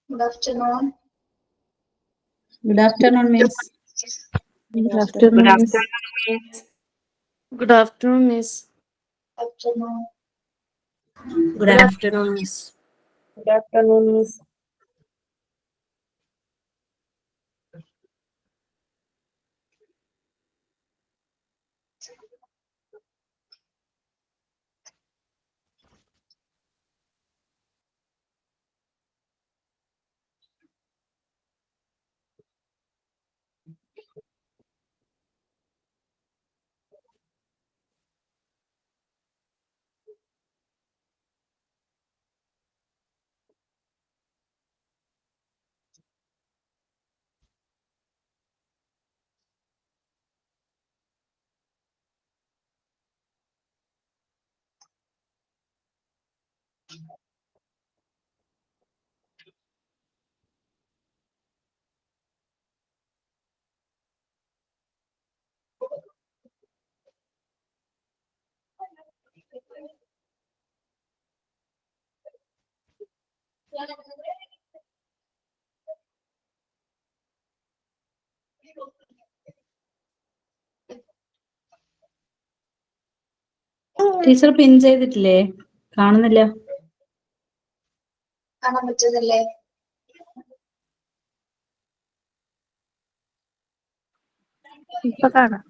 Good afternoon. Good afternoon, miss. Good afternoon, miss. Good afternoon, miss. Afternoon. Good afternoon, miss. Good afternoon, miss. Teacher pin ചെയ്തിട്ടില്ലേ? കാണുന്നില്ല. കാണാൻ പറ്റുന്നില്ലേ? ഇപ്പൊ കാണാം.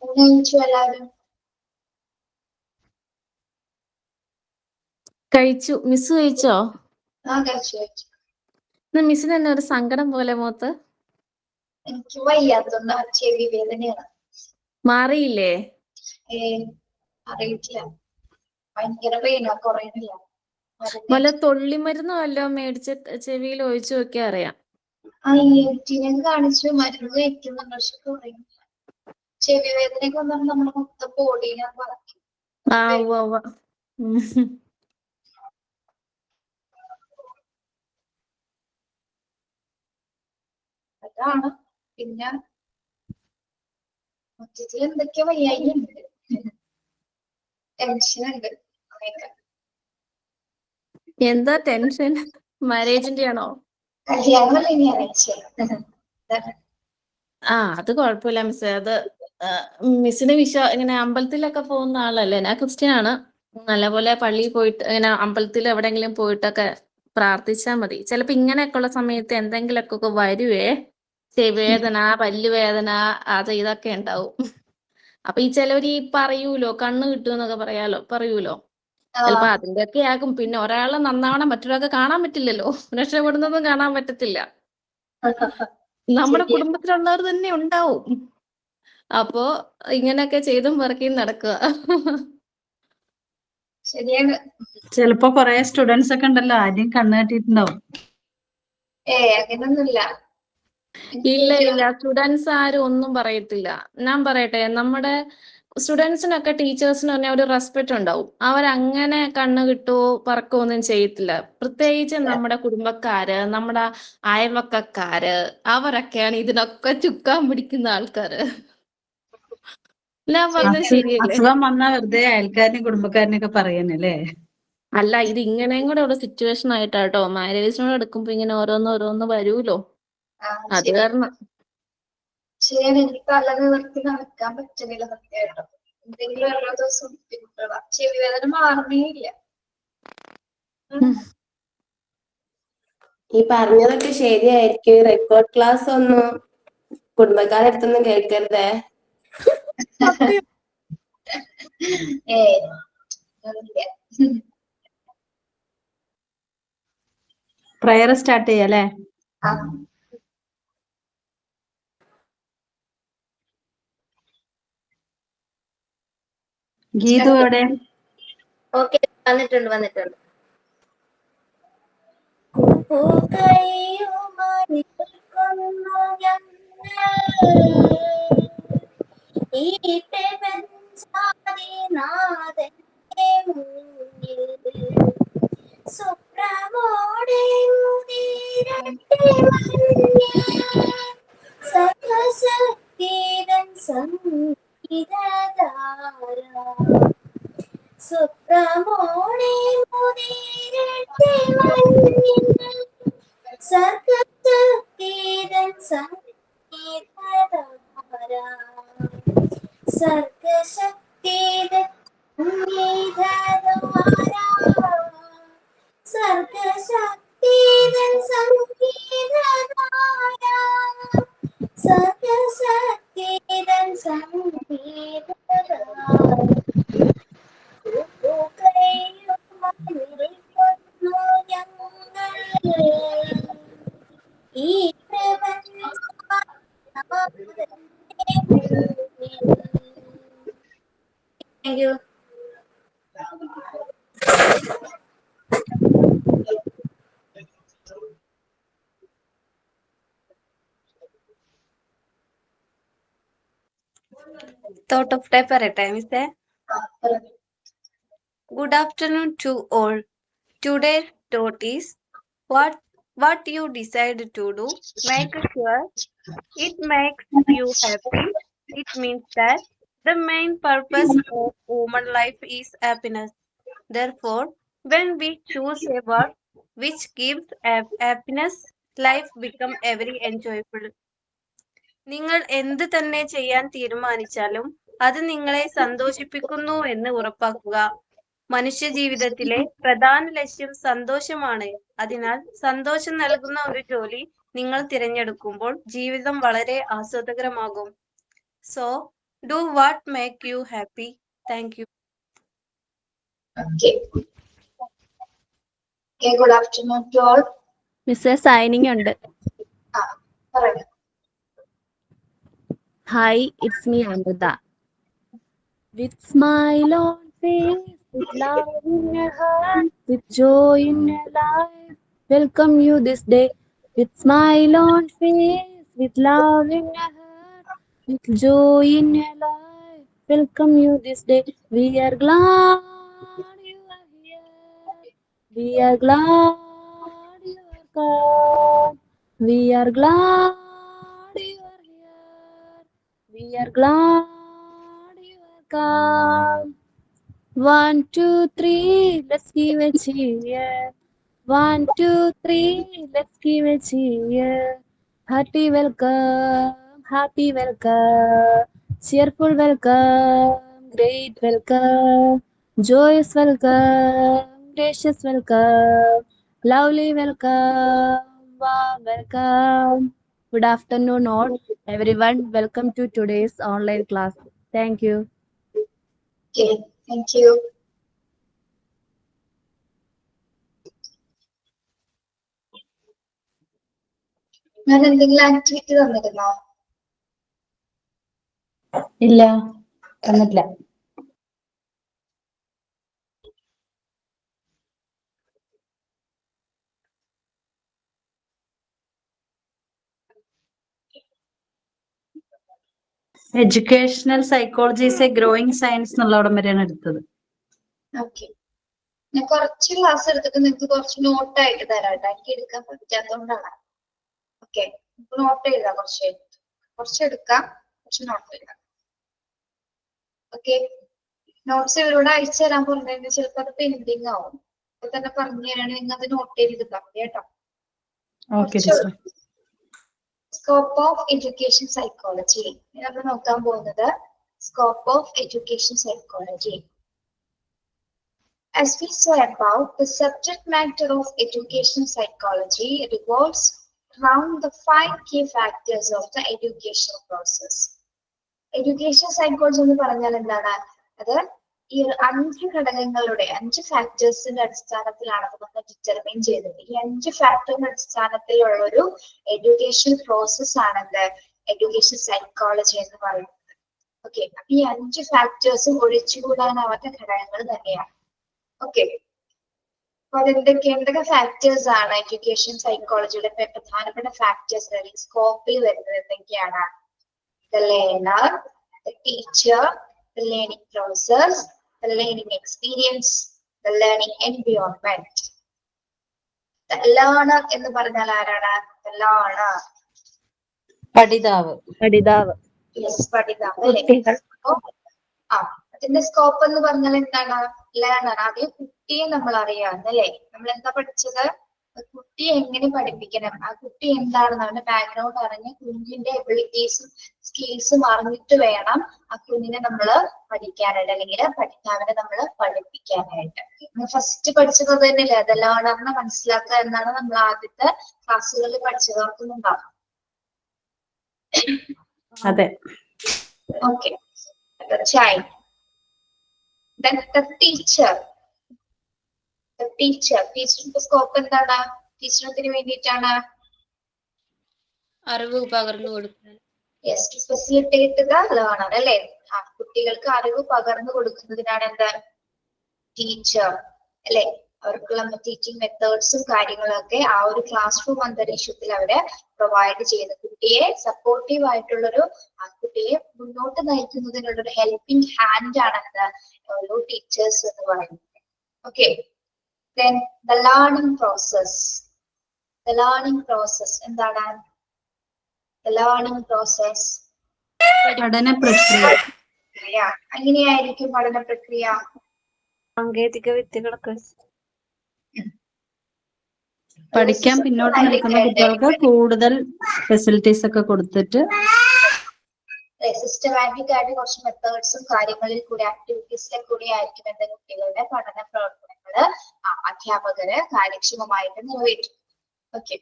കഴിച്ചു എല്ലാവരും? കഴിച്ചു. മിസ് കഴിച്ചോ? കഴിച്ചു. മിസ്സിന് തന്നെ ഒരു സങ്കടം പോലെ മുഖത്ത്. എനിക്ക് വയ്യാത്തോണ്ട് ചെവി വേദനയാണ്. മാറിയില്ലേ? അറിയിട്ടില്ല. ഭയങ്കര പെയിനാ, കുറയുന്നില്ല. വല്ല തൊള്ളിമരുന്ന് വല്ലതും മേടിച്ച് ചെവിയിൽ ഒഴിച്ചു നോക്കിയാ അറിയാം. ഞാൻ കാണിച്ചു, മരുന്ന് കഴിക്കുന്നുണ്ട്, പക്ഷെ കുറയുന്നില്ല. ചെവി വേദനയൊക്കെ വന്നാൽ നമ്മുടെ മൊത്തം ബോഡിനെ പറക്കും. അതാണ്. പിന്നെ മൊത്തത്തിൽ എന്തൊക്കെയോ വയ്യായിണ്ട്, ടെൻഷനുണ്ട്. എന്താ ടെൻഷൻ? മാരേജിന്റെ ആണോ? കല്യാണം ഇനി അറിയിച്ച. അത് കുഴപ്പമില്ല മിസ്സേ. അത് മിസ്സിന് ഇങ്ങനെ അമ്പലത്തിലൊക്കെ പോകുന്ന ആളല്ലേ? ഞാൻ ക്രിസ്ത്യൻ ആണ്. നല്ലപോലെ പള്ളിയിൽ പോയിട്ട് ഇങ്ങനെ അമ്പലത്തിൽ എവിടെയെങ്കിലും പോയിട്ടൊക്കെ പ്രാർത്ഥിച്ചാൽ മതി. ചിലപ്പോ ഇങ്ങനെയൊക്കെ ഉള്ള സമയത്ത് എന്തെങ്കിലുമൊക്കെ വരുവേ. ചെവിവേദന, പല്ലുവേദന, അത് ഇതൊക്കെ ഉണ്ടാവും. അപ്പൊ ഈ ചിലവര് പറയൂലോ, കണ്ണ് കിട്ടുമെന്നൊക്കെ പറയൂലോ. ചിലപ്പോ അതിന്റെ ഒക്കെ ആകും. പിന്നെ ഒരാളെ നന്നാവണം മറ്റൊരാൾക്ക് കാണാൻ പറ്റില്ലല്ലോ. രക്ഷപ്പെടുന്നതും കാണാൻ പറ്റത്തില്ല. നമ്മുടെ കുടുംബത്തിലുള്ളവർ തന്നെ ഉണ്ടാവും. അപ്പോ ഇങ്ങനെയൊക്കെ ചെയ്തും പറക്കിയും നടക്കുക. ശരിയാണ്. ചിലപ്പോ കൊറേ സ്റ്റുഡൻസ് ഒക്കെ ഉണ്ടല്ലോ, ആദ്യം കണ്ണ് കെട്ടിയിട്ടുണ്ടാവും. അങ്ങനൊന്നുമില്ല. ഇല്ല, സ്റ്റുഡൻസ് ആരും ഒന്നും പറയത്തില്ല. ഞാൻ പറയട്ടെ, നമ്മുടെ സ്റ്റുഡൻസിനൊക്കെ ടീച്ചേഴ്സിന് തന്നെ ഒരു റെസ്പെക്ട് ഉണ്ടാവും. അവരങ്ങനെ കണ്ണ് കിട്ടുവോ പറക്കുവോ ഒന്നും ചെയ്യത്തില്ല. പ്രത്യേകിച്ച് നമ്മുടെ കുടുംബക്കാര്, നമ്മുടെ അയൽവക്കക്കാര്, അവരൊക്കെയാണ് ഇതിനൊക്കെ ചുക്കാൻ പിടിക്കുന്ന ആൾക്കാര്. ഞാൻ പറഞ്ഞത് ശരിയല്ലേ? അസുഖം വന്നാ വെറുതെ അയൽക്കാരനെയും കുടുംബക്കാരനെയൊക്കെ പറയാനല്ലേ? അല്ല, ഇത് ഇങ്ങനെയും കൂടെ ഉള്ള സിറ്റുവേഷൻ ആയിട്ടാട്ടോ. മാരേജിനോട് എടുക്കുമ്പോ ഇങ്ങനെ ഓരോന്ന് വരൂലോ. അത് കാരണം ശരിയാണ്. എനിക്ക് തല നിവർത്തി നടക്കാൻ പറ്റുന്നില്ല സത്യമായിട്ടും. എന്തെങ്കിലും ഓരോ ദിവസം ബുദ്ധിമുട്ടുള്ള ചെവി വേദന മാറുന്നേ ഇല്ല. ഈ പറഞ്ഞതൊക്കെ ശരിയായിരിക്കും. റെക്കോർഡ് ക്ലാസ് ഒന്നും കുടുംബക്കാരടുത്തൊന്നും കേൾക്കരുതേ. പ്രയർ സ്റ്റാർട്ട് ചെയ്യല്ലേ? ഗീതു എവിടെ? ഓക്കെ, വന്നിട്ടുണ്ട്. ഈ സകലശക്തിതൻ സംഗീതധാര സുപ്രമോണേ മുദിരട്ടെ മഞ്ഞിൽ സർഗശക്തിതൻ സംഗീതധാര സർഗശക്തിതൻ സംഗീതധാര സർഗശക്തിതൻ സംഗീതധാര സർഗശക്തിതൻ സംഗീതധാര ഈ thank you. Thought of type പറയട്ടെ മിസ്സേ. Good afternoon to all. Today's thought is what you decide to do, make sure it makes you happy. It means that the main purpose of human life is happiness. Therefore, when we choose a work which gives happiness, life becomes very enjoyable. നിങ്ങൾ എന്ത് തന്നെ ചെയ്യാൻ തീരുമാനിച്ചാലും അത് നിങ്ങളെ സന്തോഷിപ്പിക്കുന്നു എന്ന് ഉറപ്പാക്കുക. മനുഷ്യ ജീവിതത്തിലെ പ്രധാന ലക്ഷ്യം സന്തോഷമാണ്. അതിനാൽ സന്തോഷം നൽകുന്ന ഒരു ജോലി നിങ്ങൾ തിരഞ്ഞെടുക്കുമ്പോൾ ജീവിതം വളരെ ആസ്വാദകരമാകും. So do what make you happy. Thank you. Good afternoon to all. മിസ്സേ സൈനിങ് ഉണ്ട്. പറയൂ. Hi, it's me Amrita. With smile on face, with love in your heart, with joy in your life, welcome you this day. With smile on face, with love in your heart, with joy in your life, welcome you this day. We are glad you are here. We are glad you are come. We are glad you are here. We are glad you are come. 1, 2, 3, let's give a cheer. 1, 2, 3, let's give a cheer. Hearty welcome, happy welcome, cheerful welcome, great welcome, joyous welcome, gracious welcome, lovely welcome, warm welcome. Good afternoon all. Everyone, welcome to today's online class. Thank you. Okay, thank you. ഞാൻ എന്തെങ്കിലും activity തന്നിരുന്നോ? ഇല്ല, തന്നിട്ടില്ല. Educational psychology is a growing science എന്നുള്ളവിടം വരെയാണ് എടുത്തത്. Okay, ഞാൻ കുറച്ച് ക്ലാസ് എടുത്തിട്ട് നിങ്ങൾക്ക് കുറച്ച് നോട്ടായിട്ട് തരാട്ടോ. എനിക്ക് എടുക്കാൻ പറ്റാത്തതുകൊണ്ടാണ്. ഓക്കെ, നോട്ട് എഴുതാം. കുറച്ച് എടുക്കാം, കുറച്ച് നോട്ട് എഴുതാം. ഓക്കെ, നോട്ട്സ് ഇവരോട് അയച്ചു തരാൻ പറഞ്ഞിരുന്നു. ചിലപ്പോൾ അത് പെൻഡിങ് ആവും. അപ്പൊ തന്നെ പറഞ്ഞു തരാണ്. നിങ്ങൾ അത് നോട്ട് ചെയ്തെടുക്കാം കേട്ടോ. സ്കോപ്പ് ഓഫ് എഡ്യൂക്കേഷൻ സൈക്കോളജി നമ്മൾ നോക്കാൻ പോകുന്നത് scope of education psychology. As we saw above, the subject matter of education psychology revolves around the 5 key factors of the education process. Education psychology എന്ന് പറഞ്ഞാൽ എന്താണ്? അത് ഈ 5 ഘടകങ്ങളുടെ 5 ഫാക്ടേഴ്സിന്റെ അടിസ്ഥാനത്തിലാണ് അത് നമ്മൾ ഡിറ്റർമൈൻ ചെയ്തത്. ഈ 5 ഫാക്ടറിന്റെ അടിസ്ഥാനത്തിലുള്ള ഒരു എഡ്യൂക്കേഷൻ പ്രോസസ് ആണെന്ന് എഡ്യൂക്കേഷൻ സൈക്കോളജി എന്ന് പറയുന്നത്. ഓക്കെ, അപ്പൊ ഈ 5 ഫാക്ടേഴ്സും ഒഴിച്ചുകൂടാനാവാത്ത ഘടകങ്ങൾ തന്നെയാണ്. ഓക്കെ, അപ്പൊ എന്തൊക്കെ ഫാക്ടേഴ്സ് ആണ് എഡ്യൂക്കേഷൻ സൈക്കോളജിയുടെ പ്രധാനപ്പെട്ട ഫാക്ടേഴ്സ് അല്ലെങ്കിൽ സ്കോപ്പിൽ വരുന്നത് എന്തൊക്കെയാണ്? The learner, the teacher, the learning process, the learning experience, the learning environment. Learner എന്ന് പറഞ്ഞാൽ ആരാണ്? ലേണർ. പഠിതാവ്. പഠിതാവ്. യെസ്, പഠിതാവ് അല്ലേ? അപ്പൊ അതിന്റെ സ്കോപ്പ് എന്ന് പറഞ്ഞാൽ എന്താണ്? ലേണർ. ആദ്യം കുട്ടിയെ നമ്മൾ അറിയാന്നല്ലേ? നമ്മൾ എന്താ പഠിച്ചത്? കുട്ടിയെ എങ്ങനെ പഠിപ്പിക്കണം, ആ കുട്ടി എന്താണെന്ന് അവന്റെ ബാക്ക്ഗ്രൗണ്ട് അറിഞ്ഞ് കുഞ്ഞിന്റെ എബിലിറ്റീസും സ്കിൽസും അറിഞ്ഞിട്ട് വേണം ആ കുഞ്ഞിനെ നമ്മള് പഠിക്കാനായിട്ട്, അല്ലെങ്കിൽ പഠിക്കാതെ നമ്മൾ പഠിപ്പിക്കാനായിട്ട്. ഫസ്റ്റ് പഠിച്ചത് തന്നെയല്ലേ അത് ലേണറിനെ മനസ്സിലാക്കുക എന്നാണ് നമ്മൾ ആദ്യത്തെ ക്ലാസ്സുകളിൽ പഠിച്ചത്. ഓർക്കുന്നുണ്ടാവും. അതെ. Okay. The child. Then the teacher. The teacher. ടീച്ചറിന്റെ സ്കോപ്പ് എന്താണ്? ടീച്ചറിന് വേണ്ടിയിട്ടാണ് അറിവ് പകർന്നു കൊടുക്കാൻ. Yes, to facilitate the learner അല്ലേ? കുട്ടികൾക്ക് അറിവ് പകർന്നു കൊടുക്കുന്നതിനാണ് എന്താ? ടീച്ചർ അല്ലെ? അവർക്കുള്ള ടീച്ചിങ് മെത്തേഡ്സും കാര്യങ്ങളൊക്കെ ആ ഒരു ക്ലാസ് റൂം അന്തരീക്ഷത്തിൽ അവര് പ്രൊവൈഡ് ചെയ്യുന്നു. കുട്ടിയെ സപ്പോർട്ടീവ് ആയിട്ടുള്ളൊരു കുട്ടിയെ മുന്നോട്ട് നയിക്കുന്നതിനുള്ള ഒരു ഹെൽപ്പിംഗ് ഹാൻഡ് ആണ് എന്താ ഓരോ ടീച്ചേഴ്സ് എന്ന് പറയുന്നത്. Okay. Then the learning process. The learning process എന്താണ്? The learning process. പഠന പ്രക്രിയ. എങ്ങനെയായിരിക്കും പഠന പ്രക്രിയ? സാങ്കേതിക വിദ്യകളൊക്കെ പഠിക്കാൻ പിന്നോട്ട് നിൽക്കുന്ന കുട്ടികൾക്ക് കൂടുതൽ ഫെസിലിറ്റീസ് ഒക്കെ കൊടുത്തിട്ട് സിസ്റ്റമാറ്റിക് ആയിട്ട് കുറച്ച് മെത്തേഡ്സും കാര്യങ്ങളിൽ കൂടി ആക്ടിവിറ്റീസിലെ കൂടി ആയിരിക്കും എന്റെ കുട്ടികളുടെ പഠന പ്രവർത്തനങ്ങള് അധ്യാപകര് കാര്യക്ഷമമായിട്ട് നിറവേറ്റും. ഓക്കെ.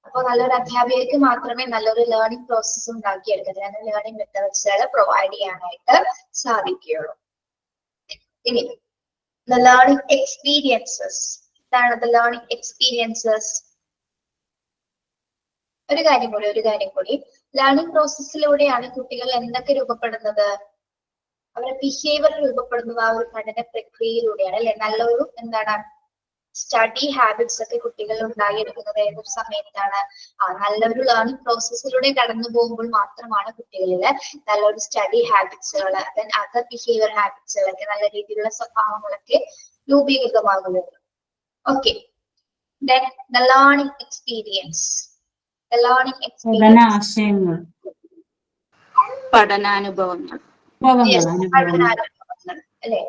അപ്പൊ നല്ലൊരു അധ്യാപികയ്ക്ക് മാത്രമേ നല്ലൊരു ലേണിംഗ് പ്രോസസ്സ് ഉണ്ടാക്കിയെടുക്കാൻ, ലേണിംഗ് മെത്തേഡ്സുകൾ പ്രൊവൈഡ് ചെയ്യാനായിട്ട് സാധിക്കുകയുള്ളൂ. ഇനി the learning experiences. എന്താണ് the learning experiences? ഒരു കാര്യം കൂടി ലേണിംഗ് പ്രോസസ്സിലൂടെയാണ് കുട്ടികൾ എന്തൊക്കെ രൂപപ്പെടുന്നത്? അവരുടെ ബിഹേവിയർ രൂപപ്പെടുന്നത് ആ ഒരു പഠന പ്രക്രിയയിലൂടെയാണ് അല്ലെ? നല്ലൊരു എന്താണ് സ്റ്റഡി ഹാബിറ്റ്സ് ഒക്കെ കുട്ടികൾ ഉണ്ടാക്കിയെടുക്കുന്നത് ഏതൊരു സമയത്താണ്? നല്ലൊരു ലേണിംഗ് പ്രോസസ്സിലൂടെ കടന്നു പോകുമ്പോൾ മാത്രമാണ് കുട്ടികളില് നല്ലൊരു സ്റ്റഡി ഹാബിറ്റ്സുകൾ, അതർ ബിഹേവിയർ ഹാബിറ്റ്സുകളൊക്കെ നല്ല രീതിയിലുള്ള സ്വഭാവങ്ങളൊക്കെ രൂപീകൃതമാകുന്നത്. Okay. Then the learning experience. The learning experience. ആശയങ്ങൾ, പഠനാനുഭവങ്ങൾ. പഠനാനുഭവങ്ങൾ അല്ലെ?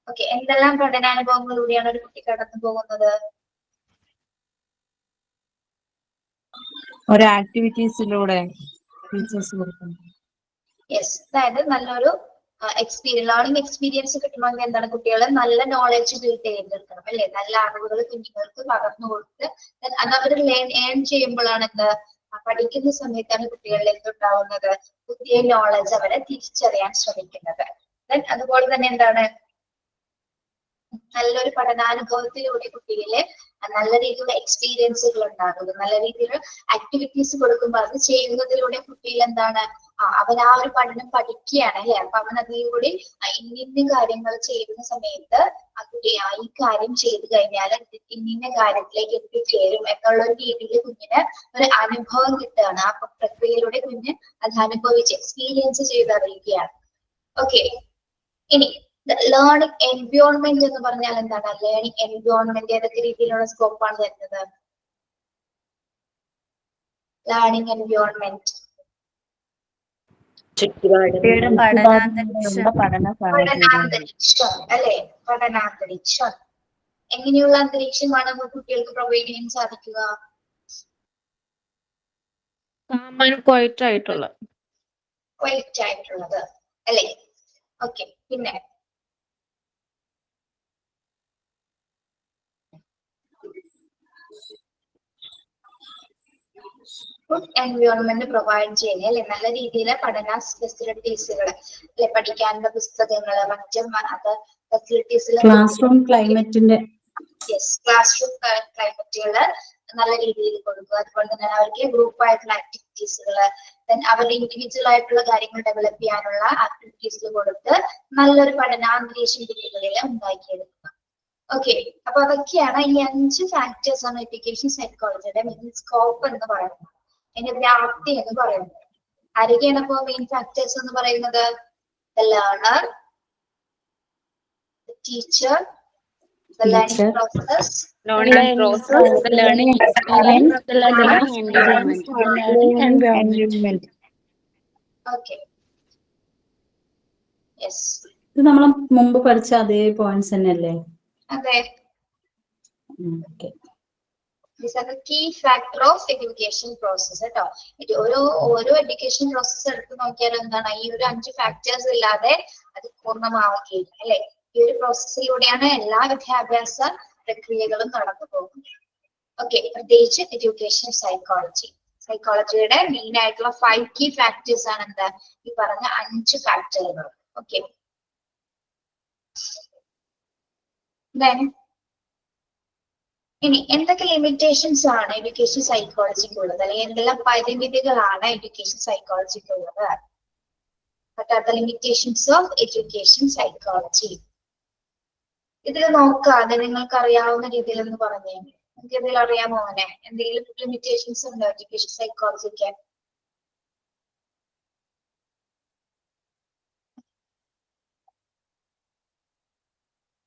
ഓക്കെ. എന്തെല്ലാം പഠനാനുഭവങ്ങളിലൂടെയാണ് ഒരു കുട്ടി കടന്നു പോകുന്നത്? ഒരു ആക്ടിവിറ്റീസിലൂടെ ടീച്ചേഴ്സ് കൊടുക്കുന്നു. യെസ്, അതായത് നല്ലൊരു ലേണിംഗ് എക്സ്പീരിയൻസ് കിട്ടണമെങ്കിൽ എന്താണ്? കുട്ടികളെ നല്ല നോളജ് ബിൽഡ് ചെയ്തെടുക്കണം അല്ലെ? നല്ല അറിവുകൾ കുഞ്ഞുങ്ങൾക്ക് പകർന്നു കൊടുത്ത് അത് അവർ ഏൺ ചെയ്യുമ്പോഴാണ് എന്ത് പഠിക്കുന്ന സമയത്താണ് കുട്ടികളിൽ എന്തുണ്ടാവുന്നത്? പുതിയ നോളജ് അവരെ തിരിച്ചറിയാൻ ശ്രമിക്കുന്നത്. അതുപോലെ തന്നെ എന്താണ്? നല്ലൊരു പഠനാനുഭവത്തിലൂടെ കുട്ടികളെ നല്ല രീതിയിലുള്ള എക്സ്പീരിയൻസുകൾ ഉണ്ടാകുന്നത്, നല്ല രീതിയിലുള്ള ആക്ടിവിറ്റീസ് കൊടുക്കുമ്പോൾ അത് ചെയ്യുന്നതിലൂടെ കുട്ടികൾ എന്താണ് അവൻ ആ ഒരു പഠനം പഠിക്കുകയാണ് അല്ലെ? അപ്പൊ അവൻ അതിലൂടെ ഇന്ന കാര്യങ്ങൾ ചെയ്യുന്ന സമയത്ത് ആ കുട്ടി ഈ കാര്യം ചെയ്തു കഴിഞ്ഞാൽ ഇന്ന കാര്യത്തിലേക്ക് എത്തിച്ചേരും എന്നുള്ള ഒരു രീതിയിൽ കുഞ്ഞിന് ഒരു അനുഭവം കിട്ടുകയാണ്. ആ പ്രക്രിയയിലൂടെ കുഞ്ഞ് അത് അനുഭവിച്ച് എക്സ്പീരിയൻസ് ചെയ്തറിയുകയാണ്. ഓക്കെ. ഇനി ലേണിംഗ് എൻവയോൺമെന്റ് എന്ന് പറഞ്ഞാൽ എന്താണ്? ലേണിംഗ് എൻവയോൺമെന്റ് ഏതൊക്കെ രീതിയിലുള്ള സ്കോപ്പാണ് വരുന്നത്? ലേണിംഗ് എൻവയോൺമെന്റ് പഠനാന്തരീക്ഷം അല്ലെ? പഠനാന്തരീക്ഷം എങ്ങനെയുള്ള അന്തരീക്ഷമാണ് നമ്മൾ കുട്ടികൾക്ക് പ്രൊവൈഡ് ചെയ്യാൻ സാധിക്കുക? ക്വയറ്റ് ആയിട്ടുള്ളത് അല്ലെ? ഓക്കെ. പിന്നെ ഫുഡ് എൻവയോൺമെന്റ് പ്രൊവൈഡ് ചെയ്യുക അല്ലെ? നല്ല രീതിയിലെ പഠന ഫെസിലിറ്റീസുകൾ അല്ലെ? പഠിക്കാനുള്ള പുസ്തകങ്ങള് മറ്റും അത് ഫെസിലിറ്റീസിൽ ക്ലാസ് റൂം ക്ലൈമറ്റിന്റെ ക്ലാസ് റൂം ക്ലൈമറ്റുകള് നല്ല രീതിയിൽ കൊടുക്കുക. അതുപോലെ തന്നെ അവർക്ക് ഗ്രൂപ്പ് ആയിട്ടുള്ള ആക്ടിവിറ്റീസുകള് അവരുടെ ഇൻഡിവിജ്വൽ ആയിട്ടുള്ള കാര്യങ്ങൾ ഡെവലപ്പ് ചെയ്യാനുള്ള ആക്ടിവിറ്റീസ് കൊടുത്ത് നല്ലൊരു പഠനാന്തരീക്ഷം കുട്ടികളിൽ ഉണ്ടാക്കിയെടുക്കുക. ഓക്കെ. അപ്പൊ അതൊക്കെയാണ് ഈ 5 ഫാക്ടേഴ്സ് ആണ് എഡ്യൂക്കേഷൻ സൈക്കോളജിയുടെ മെയിൻ സ്കോപ്പ് എന്ന് പറയുന്നത്, അതിന്റെ വ്യാപ്തി എന്ന് പറയുന്നത്. ആരൊക്കെയാണ് അപ്പോ മെയിൻ ഫാക്ടേഴ്സ് എന്ന് പറയുന്നത്? The learner, the teacher, The learning Teacher. process. learning process, the learning experience, the learning environment. The learning environment. Okay. Yes. ഇത് നമ്മൾ മുമ്പ് പഠിച്ച അതേ പോയിന്റ്സ് തന്നെയല്ലേ? അതെ. Okay. These are the key factor of education process കേട്ടോ. ഓരോ education process എടുത്ത് നോക്കിയാൽ എന്താണ് ഈ ഒരു 5 ഫാക്ടേഴ്സ് ഇല്ലാതെ അത് പൂർണ്ണമാവുകയില്ല അല്ലെ. ഈ ഒരു പ്രോസസ്സിലൂടെയാണ് എല്ലാ വിദ്യാഭ്യാസ പ്രക്രിയകളും നടന്നു പോകുന്നത്. ഓക്കെ, പ്രത്യേകിച്ച് എഡ്യൂക്കേഷൻ സൈക്കോളജി. സൈക്കോളജിയുടെ മെയിൻ ആയിട്ടുള്ള 5 key factors ആണ് എന്താ ഈ പറഞ്ഞ 5 ഫാക്ടറുകൾ. ഓക്കെ, ഇനി എന്തൊക്കെ ലിമിറ്റേഷൻസ് ആണ് എഡ്യൂക്കേഷൻ സൈക്കോളജിക്ക് ഉള്ളത്, അല്ലെങ്കിൽ എന്തെല്ലാം പരിമിതികളാണ് എഡ്യൂക്കേഷൻ സൈക്കോളജിക്ക് ഉള്ളത്? What are the limitations of education psychology? ഇതിൽ നോക്കാതെ നിങ്ങൾക്ക് അറിയാവുന്ന രീതിയിൽ ഒന്ന് പറഞ്ഞേ. നിങ്ങൾക്ക് എന്തെങ്കിലും അറിയാമോ? അങ്ങനെ എന്തെങ്കിലും ലിമിറ്റേഷൻസ് ഉണ്ടോ എഡ്യൂക്കേഷൻ സൈക്കോളജിക്ക്?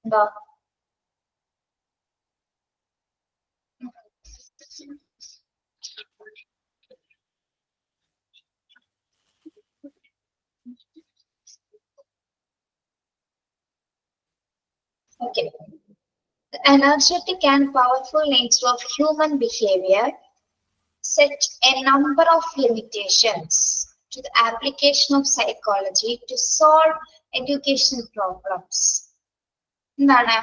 ഉണ്ടോ? Okay. The energetic and powerful nature of human behavior set a number of limitations to the application of psychology to solve educational problems. എന്താണ്?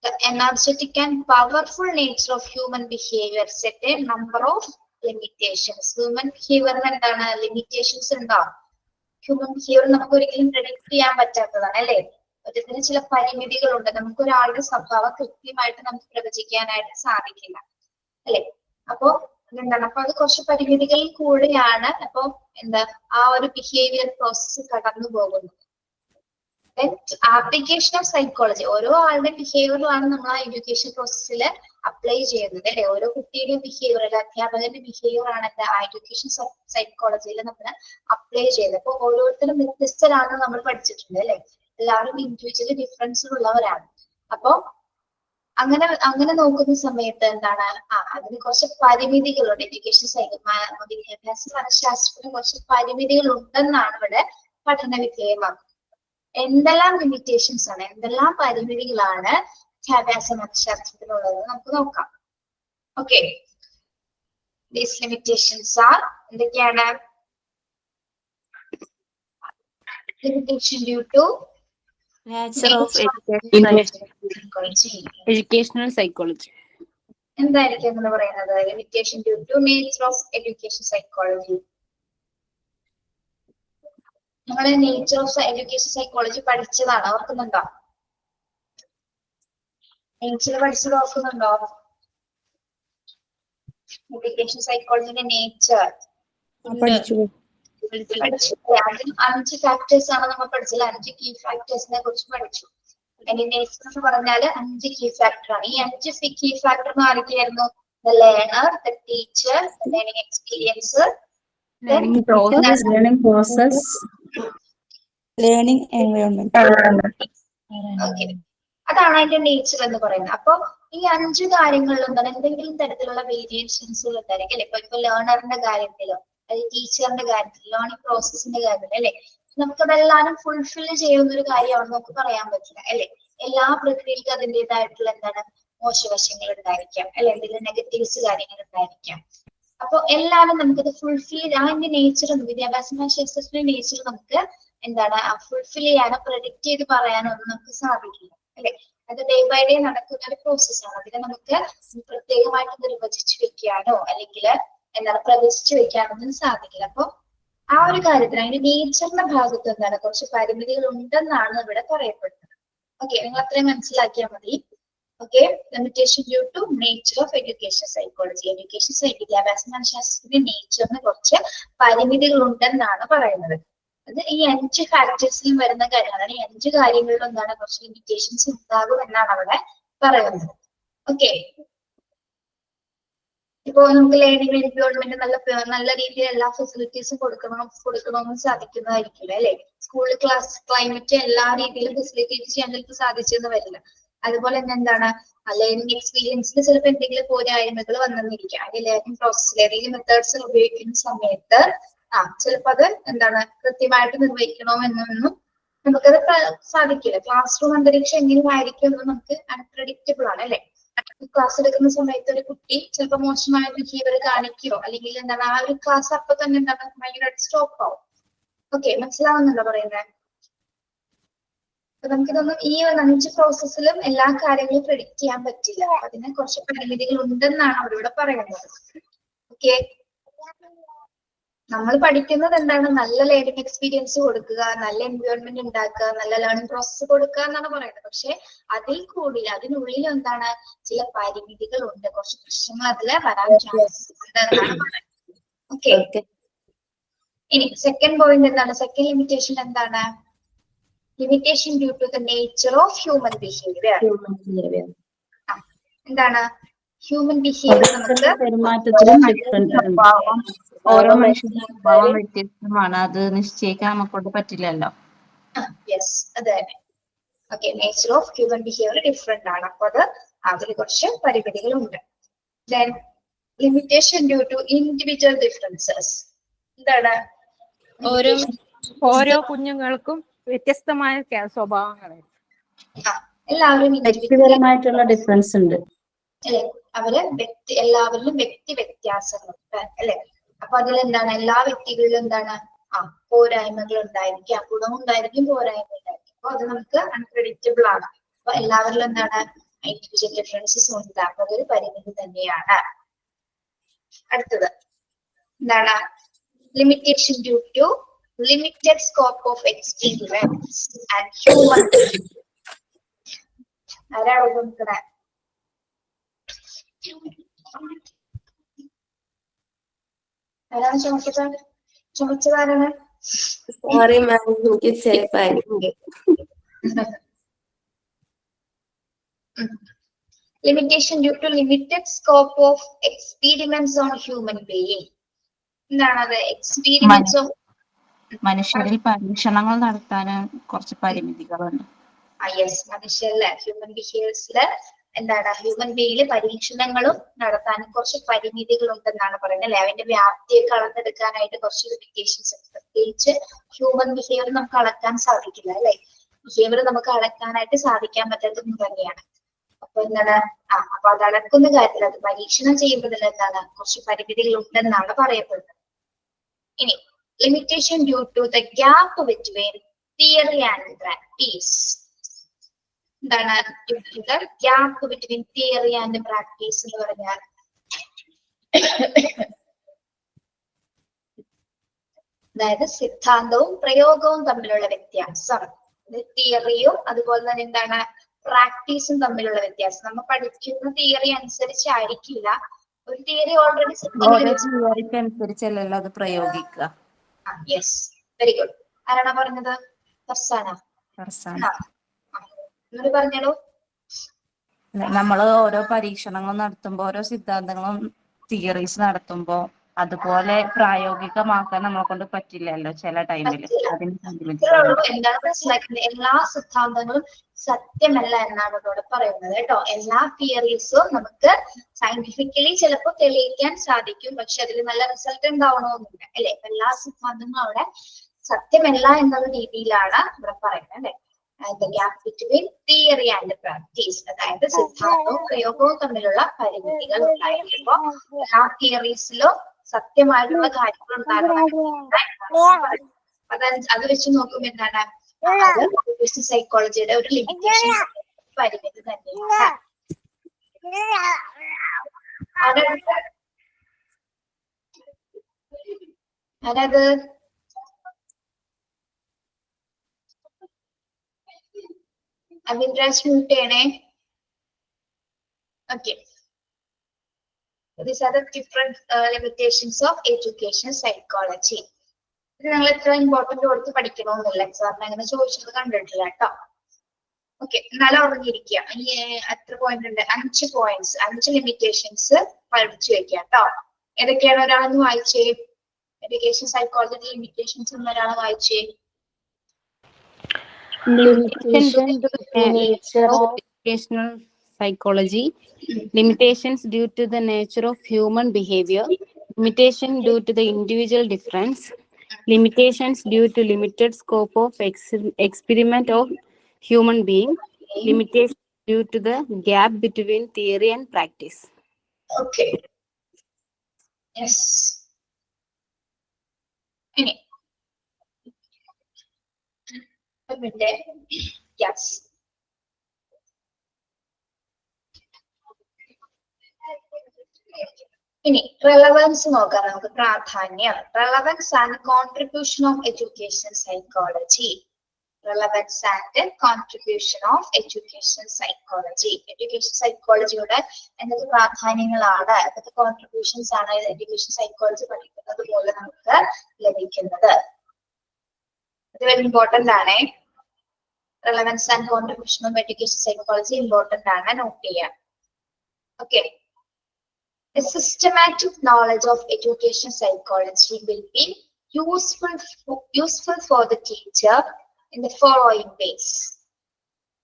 The energetic and powerful nature of human behavior set a number of limitations. Human behavior എന്താണ്? limitations ഉണ്ടോ? Human behavior നമുക്ക് ഒരിക്കലും predict ചെയ്യാൻ പറ്റാത്തതാണ് അല്ലേ? അതിന് ചില പരിമിതികളുണ്ട്. നമുക്ക് ഒരാളുടെ സ്വഭാവം കൃത്യമായിട്ട് നമുക്ക് പ്രവചിക്കാനായിട്ട് സാധിക്കില്ല അല്ലെ. അപ്പോ എന്താണ്, അപ്പൊ അത് കുറച്ച് പരിമിതികളിൽ കൂടെയാണ് അപ്പൊ എന്താ ആ ഒരു ബിഹേവിയർ പ്രോസസ്സ് കടന്നു പോകുന്നത്. ആപ്ലിക്കേഷൻ ഓഫ് സൈക്കോളജി, ഓരോ ആളുടെ ബിഹേവിയറിലാണ് നമ്മൾ ആ എഡ്യൂക്കേഷൻ പ്രോസസ്സിൽ അപ്ലൈ ചെയ്യുന്നത് അല്ലെ. ഓരോ കുട്ടിയുടെയും ബിഹേവിയർ അല്ലെ അധ്യാപകന്റെ ബിഹേവിയർ ആണ് എന്താ ആ എഡ്യൂക്കേഷൻ സൈക്കോളജിയിൽ നമ്മൾ അപ്ലൈ ചെയ്യുന്നത്. അപ്പൊ ഓരോരുത്തരും വ്യത്യസ്തരാണെന്ന് നമ്മൾ പഠിച്ചിട്ടുണ്ട് അല്ലെ. എല്ലാവരും ഇൻഡിവിജ്വലി ഡിഫറൻസ് ഉള്ളവരാണ്. അപ്പൊ അങ്ങനെ നോക്കുന്ന സമയത്ത് എന്താണ് അതിന് കുറച്ച് പരിമിതികളുണ്ട്. എഡ്യൂക്കേഷൻ വിദ്യാഭ്യാസ മനഃശാസ്ത്രത്തിന് കുറച്ച് പരിമിതികൾ ഉണ്ടെന്നാണ് ഇവിടെ പഠന വിധേയമാക്കുന്നത്. എന്തെല്ലാം ലിമിറ്റേഷൻസ് ആണ്, എന്തെല്ലാം പരിമിതികളാണ് വിദ്യാഭ്യാസ മനഃശാസ്ത്രത്തിനുള്ളത് നമുക്ക് നോക്കാം. ഓക്കെ, ദീസ് ലിമിറ്റേഷൻസ് ആർ എന്തൊക്കെയാണ്? Limitation due to Nature of educational psychology. എന്തായിരിക്കും നമ്മൾ പറയുന്നത്? Limitation due to nature of education psychology. നമ്മൾ നേച്ചർ ഓഫ് എഡ്യൂക്കേഷൻ സൈക്കോളജി പഠിച്ചതാണ്, ഓർക്കുന്നുണ്ടോ? നേച്ചർ പഠിച്ചത് ഓർക്കുന്നുണ്ടോ? എഡ്യൂക്കേഷൻ സൈക്കോളജിന്റെ നേച്ചർ പഠിച്ചു. അതിൽ 5 ഫാക്ടേഴ്സ് ആണ് നമ്മൾ പഠിച്ചത്. 5 കീ ഫാക്ടേഴ്സിനെ കുറിച്ച് പഠിച്ചു. അതിന്റെ നേച്ചർ എന്ന് പറഞ്ഞാല് 5 കീ ഫാക്ടർ ആണ്. ഈ 5 കീ ഫാക്ടർ എന്ന് ആരൊക്കെയായിരുന്നു? The learner, the teacher, learning experience, learning process, learning environment. Okay, അതാണ് അതിന്റെ നേച്ചർ എന്ന് പറയുന്നത്. അപ്പൊ ഈ 5 കാര്യങ്ങളിലും എന്താണ് എന്തെങ്കിലും തരത്തിലുള്ള വേരിയേഷൻസുകൾ ഉണ്ടായിരിക്കും അല്ലെ. ഇപ്പൊ ലേണറിന്റെ കാര്യത്തിലോ അല്ലെങ്കിൽ ടീച്ചറിന്റെ കാര്യത്തിൽ, ലേണിംഗ് പ്രോസസ്സിന്റെ കാര്യത്തിൽ അല്ലെ, നമുക്കതെല്ലാരും ഫുൾഫിൽ ചെയ്യുന്ന ഒരു കാര്യമാണെന്ന് നമുക്ക് പറയാൻ പറ്റില്ല അല്ലെ. എല്ലാ പ്രക്രിയക്കും അതിൻ്റെതായിട്ടുള്ള എന്താണ് മോശവശങ്ങൾ ഉണ്ടായിരിക്കാം അല്ലെ, എന്തെങ്കിലും നെഗറ്റീവ്സ് കാര്യങ്ങൾ ഉണ്ടായിരിക്കാം. അപ്പൊ എല്ലാവരും നമുക്കത് ഫുൾഫിൽ അതിന്റെ നേച്ചർ, വിദ്യാഭ്യാസ മനഃശാസ്ത്രത്തിന്റെ നേച്ചർ നമുക്ക് എന്താണ് ഫുൾഫിൽ ചെയ്യാനോ പ്രഡിക്റ്റ് ചെയ്ത് പറയാനോ ഒന്നും നമുക്ക് സാധിക്കില്ല അല്ലെ. അത് ഡേ ബൈ ഡേ നടക്കുന്ന ഒരു പ്രോസസ്സാണ്. അതിനെ നമുക്ക് പ്രത്യേകമായിട്ട് നിർവചിച്ചു വെക്കാനോ അല്ലെങ്കിൽ എന്താണ് പ്രവചിച്ചു വെക്കാനൊന്നും സാധിക്കില്ല. അപ്പൊ ആ ഒരു കാര്യത്തിൽ അതിന്റെ നേച്ചറിന്റെ ഭാഗത്ത് എന്താണ് കുറച്ച് പരിമിതികൾ ഉണ്ടെന്നാണ് ഇവിടെ പറയപ്പെടുന്നത്. ഓക്കെ, നിങ്ങൾ അത്രയും മനസ്സിലാക്കിയാൽ മതി. Okay, limitation due to nature of education psychology. വിദ്യാഭ്യാസ മനഃശാസ്ത്രത്തിന്റെ നേച്ചറിന് കുറച്ച് പരിമിതികൾ ഉണ്ടെന്നാണ് പറയുന്നത്. അത് ഈ 5 ഫാക്ടേഴ്സിലും വരുന്ന കാര്യമാണ്. ഈ 5 കാര്യങ്ങളിലും എന്താണ് കുറച്ച് ലിമിറ്റേഷൻസ് ഉണ്ടാകും എന്നാണ് അവിടെ പറയുന്നത്. ഓക്കെ, ഇപ്പൊ നമുക്ക് ലേണിംഗ് എൻവയോൺമെന്റ് നല്ല രീതിയിൽ എല്ലാ ഫെസിലിറ്റീസും കൊടുക്കണമെന്ന് സാധിക്കുന്നതായിരിക്കില്ല അല്ലെ. സ്കൂൾ ക്ലാസ് ക്ലൈമറ്റ് എല്ലാ രീതിയിലും ഫെസിലിറ്റേറ്റ് ചെയ്യാൻ ചിലപ്പോൾ സാധിച്ചെന്ന് വരില്ല. അതുപോലെ തന്നെ എന്താണ് ലേണിംഗ് എക്സ്പീരിയൻസിൽ ചിലപ്പോൾ എന്തെങ്കിലും പോരായ്മകൾ വന്നെന്നിരിക്കാം. അല്ലെങ്കിൽ ലേണിംഗ് പ്രോസസ്സിൽ ഏതെങ്കിലും മെത്തേഡ്സ് ഉപയോഗിക്കുന്ന സമയത്ത് ചിലപ്പോൾ അത് എന്താണ് കൃത്യമായിട്ട് നിർവഹിക്കണമെന്നൊന്നും നമുക്കത് സാധിക്കില്ല. ക്ലാസ് റൂം അന്തരീക്ഷം എങ്ങനെയായിരിക്കും എന്ന് നമുക്ക് അൺപ്രഡിക്റ്റബിൾ ആണ് അല്ലെ. ക്ലാസ് എടുക്കുന്ന സമയത്ത് ഒരു കുട്ടി ചിലപ്പോൾ മോശമായ ബിഹേവിയർ കാണിക്കുകയോ അല്ലെങ്കിൽ എന്താണ് ആ ഒരു ക്ലാസ് അപ്പൊ തന്നെ എന്താണ് ഭയങ്കരമായിട്ട് സ്റ്റോപ്പ് ആവും. ഓക്കെ, മനസ്സിലാവുന്നുണ്ടോ പറയുന്നത്? അപ്പൊ നമുക്കിതൊന്നും ഈ 5 പ്രോസസ്സിലും എല്ലാ കാര്യങ്ങളും പ്രെഡിക്റ്റ് ചെയ്യാൻ പറ്റില്ല. അതിന് കുറച്ച് പരിമിതികൾ ഉണ്ടെന്നാണ് അവരിവിടെ പറയുന്നത്. ഓക്കെ, നമ്മൾ പഠിക്കുന്നത് എന്താണ്? നല്ല ലേണിംഗ് എക്സ്പീരിയൻസ് കൊടുക്കുക, നല്ല എൻവയോൺമെന്റ് ഉണ്ടാക്കുക, നല്ല ലേണിംഗ് പ്രോസസ്സ് കൊടുക്കുക എന്നാണ് പറയുന്നത്. പക്ഷെ അതിനുള്ളിൽ എന്താണ് ചില പരിമിതികൾ ഉണ്ട്, കുറച്ച് പ്രശ്നങ്ങൾ അതിൽ വരാൻ ചാൻസസ് ഉണ്ട് എന്നാണ് പറയുന്നത്. ഓക്കെ, ഇനി സെക്കൻഡ് പോയിന്റ് എന്താണ്? സെക്കൻഡ് ലിമിറ്റേഷൻ എന്താണ്? Limitation due to the nature of human behaviour. എന്താണ് ഹ്യൂമൻ ബിഹേവിയർ? നമുക്ക് പെരുമാറ്റത്തിലും ഡിഫറൻസ് ഉണ്ട്. ഓരോ മനുഷ്യന്റെ സ്വഭാവം വ്യത്യസ്തമാണ്, അത് നിശ്ചയിക്കാൻ നമുക്കൊണ്ട് പറ്റില്ലല്ലോ. യെസ്, അത് തന്നെ. Okay, nature of human behaviour different ആണ്. അപ്പൊ അതിൽ കുറച്ച് പരിമിതികളുണ്ട്. Then limitation due to individual differences. എന്താണ്? ഓരോ കുഞ്ഞുങ്ങൾക്കും വ്യത്യസ്തമായ സ്വഭാവങ്ങളാണ്. എല്ലാവരും വ്യക്തിപരമായിട്ടുള്ള ഡിഫറൻസ് ഉണ്ട് അല്ലെ. എല്ലാവരിലും വ്യക്തി വ്യത്യാസങ്ങളുണ്ട് അല്ലെ. അപ്പൊ അതിൽ എന്താണ് എല്ലാ വ്യക്തികളിലും എന്താണ് പോരായ്മകൾ ഉണ്ടായിരിക്കാം, ഗുണവും ഉണ്ടായിരിക്കും, പോരായ്മ ഉണ്ടായിരിക്കും. അപ്പൊ അത് നമുക്ക് അൺപ്രഡിക്റ്റബിൾ ആണ്. അപ്പൊ എല്ലാവരിലും എന്താണ് ഇൻഡിവിജ്വൽ ഡിഫറൻസസ് ഉണ്ട്. അപ്പൊ അതൊരു പരിമിതി തന്നെയാണ്. അടുത്തത് എന്താണ്? Limitation due to limited scope of experience and human ആരാണ് നോക്കണേ? ആരാണ് ചുമച്ചതാരാണ്? സോറി മാം, എനിക്ക് ചെറുപ്പായിട്ടുണ്ട്. Limitation due to limited scope of experiments on human being. എന്താണ് എക്സ്പീരിമെന്റ്സ് ഓഫ് മനുഷ്യരിൽ പരീക്ഷണങ്ങൾ നടത്താൻ കുറച്ച് പരിമിതികളുണ്ട്. യെസ്, മനുഷ്യരില് ഹ്യൂമൻ ബിഹേവിയേഴ്സില് എന്താണ് ഹ്യൂമൻ ബീയില് പരീക്ഷണങ്ങളും നടത്താൻ കുറച്ച് പരിമിതികൾ ഉണ്ടെന്നാണ് പറയുന്നത് അല്ലെ. അതിന്റെ വ്യാപ്തിയൊക്കെ അളന്നെടുക്കാനായിട്ട് കുറച്ച് ലിമിറ്റേഷൻസ് ഉണ്ട്. പ്രത്യേകിച്ച് ഹ്യൂമൻ ബിഹേവിയർ നമുക്ക് അളക്കാൻ സാധിക്കില്ല അല്ലെ. ബിഹേവിയർ നമുക്ക് അളക്കാനായിട്ട് സാധിക്കാൻ പറ്റാത്തതും തന്നെയാണ്. അപ്പൊ എന്താണ് അപ്പൊ അത് അളക്കുന്ന കാര്യത്തിൽ അത് പരീക്ഷണം ചെയ്യുന്നതിൽ എന്താണ് കുറച്ച് പരിമിതികൾ ഉണ്ടെന്നാണ് പറയപ്പെടുന്നത്. ഇനി limitation due to the gap between theory and practice. എന്താണ് due to the gap between theory and practice എന്ന് പറഞ്ഞാൽ അതായത് സിദ്ധാന്തവും പ്രയോഗവും തമ്മിലുള്ള വ്യത്യാസം. തിയറിയും അതുപോലെ തന്നെ എന്താണ് പ്രാക്ടീസും തമ്മിലുള്ള വ്യത്യാസം. നമ്മൾ പഠിക്കുന്ന തിയറി അനുസരിച്ചായിരിക്കില്ല. ഒരു തിയറി ഓൾറെഡി അനുസരിച്ചല്ലല്ലോ അത് പ്രയോഗിക്കുക. Yes, very good. ആരാണ് പറഞ്ഞത്? ഫർസാന. എന്നോട് പറഞ്ഞോളൂ. നമ്മള് ഓരോ പരീക്ഷണങ്ങൾ നടത്തുമ്പോ, ഓരോ സിദ്ധാന്തങ്ങളും തിയറീസ് നടത്തുമ്പോ അതുപോലെ പ്രായോഗികമാക്കാൻ നമ്മളെ കൊണ്ട് പറ്റില്ലല്ലോ ചില ടൈമിൽ. എന്താണ് മനസ്സിലാക്കുന്നത്? എല്ലാ സിദ്ധാന്തങ്ങളും സത്യമല്ല എന്നാണ് ഇവിടെ പറയുന്നത് കേട്ടോ. എല്ലാ തിയറീസും നമുക്ക് സയന്റിഫിക്കലി ചിലപ്പോൾ തെളിയിക്കാൻ സാധിക്കും, പക്ഷെ അതിൽ നല്ല റിസൾട്ട് ഉണ്ടാവണമെന്നില്ല അല്ലെ. എല്ലാ സിദ്ധാന്തങ്ങളും അവിടെ സത്യമല്ല എന്നുള്ള രീതിയിലാണ് ഇവിടെ പറയുന്നത് അല്ലെ. The gap between theory and practice, അതായത് സിദ്ധാന്തവും പ്രയോഗവും തമ്മിലുള്ള പരിമിതികൾ ഉണ്ടായിരിക്കുമ്പോ ആ തിയറീസിലും സത്യമായിട്ടുള്ള കാര്യങ്ങൾ ഉണ്ടാകണം. അത് വെച്ച് നോക്കുമ്പോ എന്താണ് ബിസിനസ് സൈക്കോളജിയുടെ ഒരു ലിമിറ്റേഷൻ, പരിമിതി തന്നെയാണ്. അതായത് ഇൻട്രസ്റ്റ് മ്യൂട്ട് ചെയ്യണേ. Okay. These are the different limitations of education psychology. ഇത് ഞങ്ങൾ എത്ര ഇമ്പോർട്ടന്റ് കൊടുത്ത് പഠിക്കണമെന്നില്ല, എക്സാമിന് അങ്ങനെ ചോദിച്ചത് കണ്ടിട്ടില്ല കേട്ടോ. ഓക്കെ, എന്നാലും ഉറങ്ങിയിരിക്കുക. ഇനി എത്ര പോയിന്റ് ഉണ്ട്? 5 പോയിന്റ്സ്, 5 ലിമിറ്റേഷൻസ് പഠിച്ചു വെക്കുക കേട്ടോ. ഏതൊക്കെയാണ് ഒരാളൊന്ന് വായിച്ചേ? എഡ്യൂക്കേഷൻ സൈക്കോളജി ലിമിറ്റേഷൻസ് ഒരാൾ വായിച്ചേ. Limitation to the nature of educational psychology. Limitations due to the nature of human behavior. Limitation due to the individual difference. Limitations due to limited scope of experiment of human being. Limitation due to the gap between theory and practice. Okay, yes. ഇനി yes, ഇനി relevance നോക്കാം നമുക്ക്. പ്രാധാന്യം, relevance and contribution of education psychology. Relevance and contribution of education psychology. Education സൈക്കോളജിയുടെ എന്തൊക്കെ പ്രാധാന്യങ്ങളാണ്, എന്തൊക്കെ contributions ആണ് എഡ്യൂക്കേഷൻ സൈക്കോളജി പഠിക്കുന്നത് പോലെ നമുക്ക് ലഭിക്കുന്നത്? ഇത് വെരി ഇമ്പോർട്ടന്റ് ആണ്. Relevance and contribution of education psychology important ആണ്, നോട്ട് ചെയ്യാം. Okay, a systematic knowledge of education psychology will be useful for the teacher in the following ways.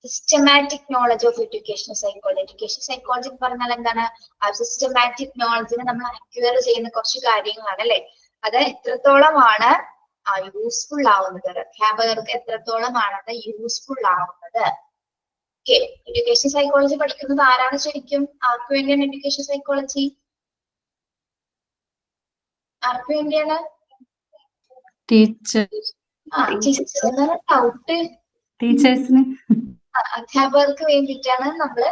Systematic knowledge of education psychology. Education psychology പറഞ്ഞാൽ എന്താണ്? ആ systematic നോളജിനെ നമ്മൾ acquire ചെയ്യുന്ന കുറച്ച് കാര്യങ്ങളാണ് അല്ലെ. അത് എത്രത്തോളമാണ് യൂസ്ഫുൾ ആവുന്നത്, അധ്യാപകർക്ക് എത്രത്തോളമാണ് അത് യൂസ്ഫുൾ ആവുന്നത്. ഓക്കെ, എഡ്യൂക്കേഷൻ സൈക്കോളജി പഠിക്കുന്നത് ആരാണ് ശരിക്കും? ആർക്ക് വേണ്ടിയാണ് എഡ്യൂക്കേഷൻ സൈക്കോളജി? ആർക്ക് വേണ്ടിയാണ്? ടീച്ചർ ഡൗട്ട് ടീച്ചേഴ്സിന് അധ്യാപകർക്ക് വേണ്ടിയിട്ടാണ് നമ്മൾ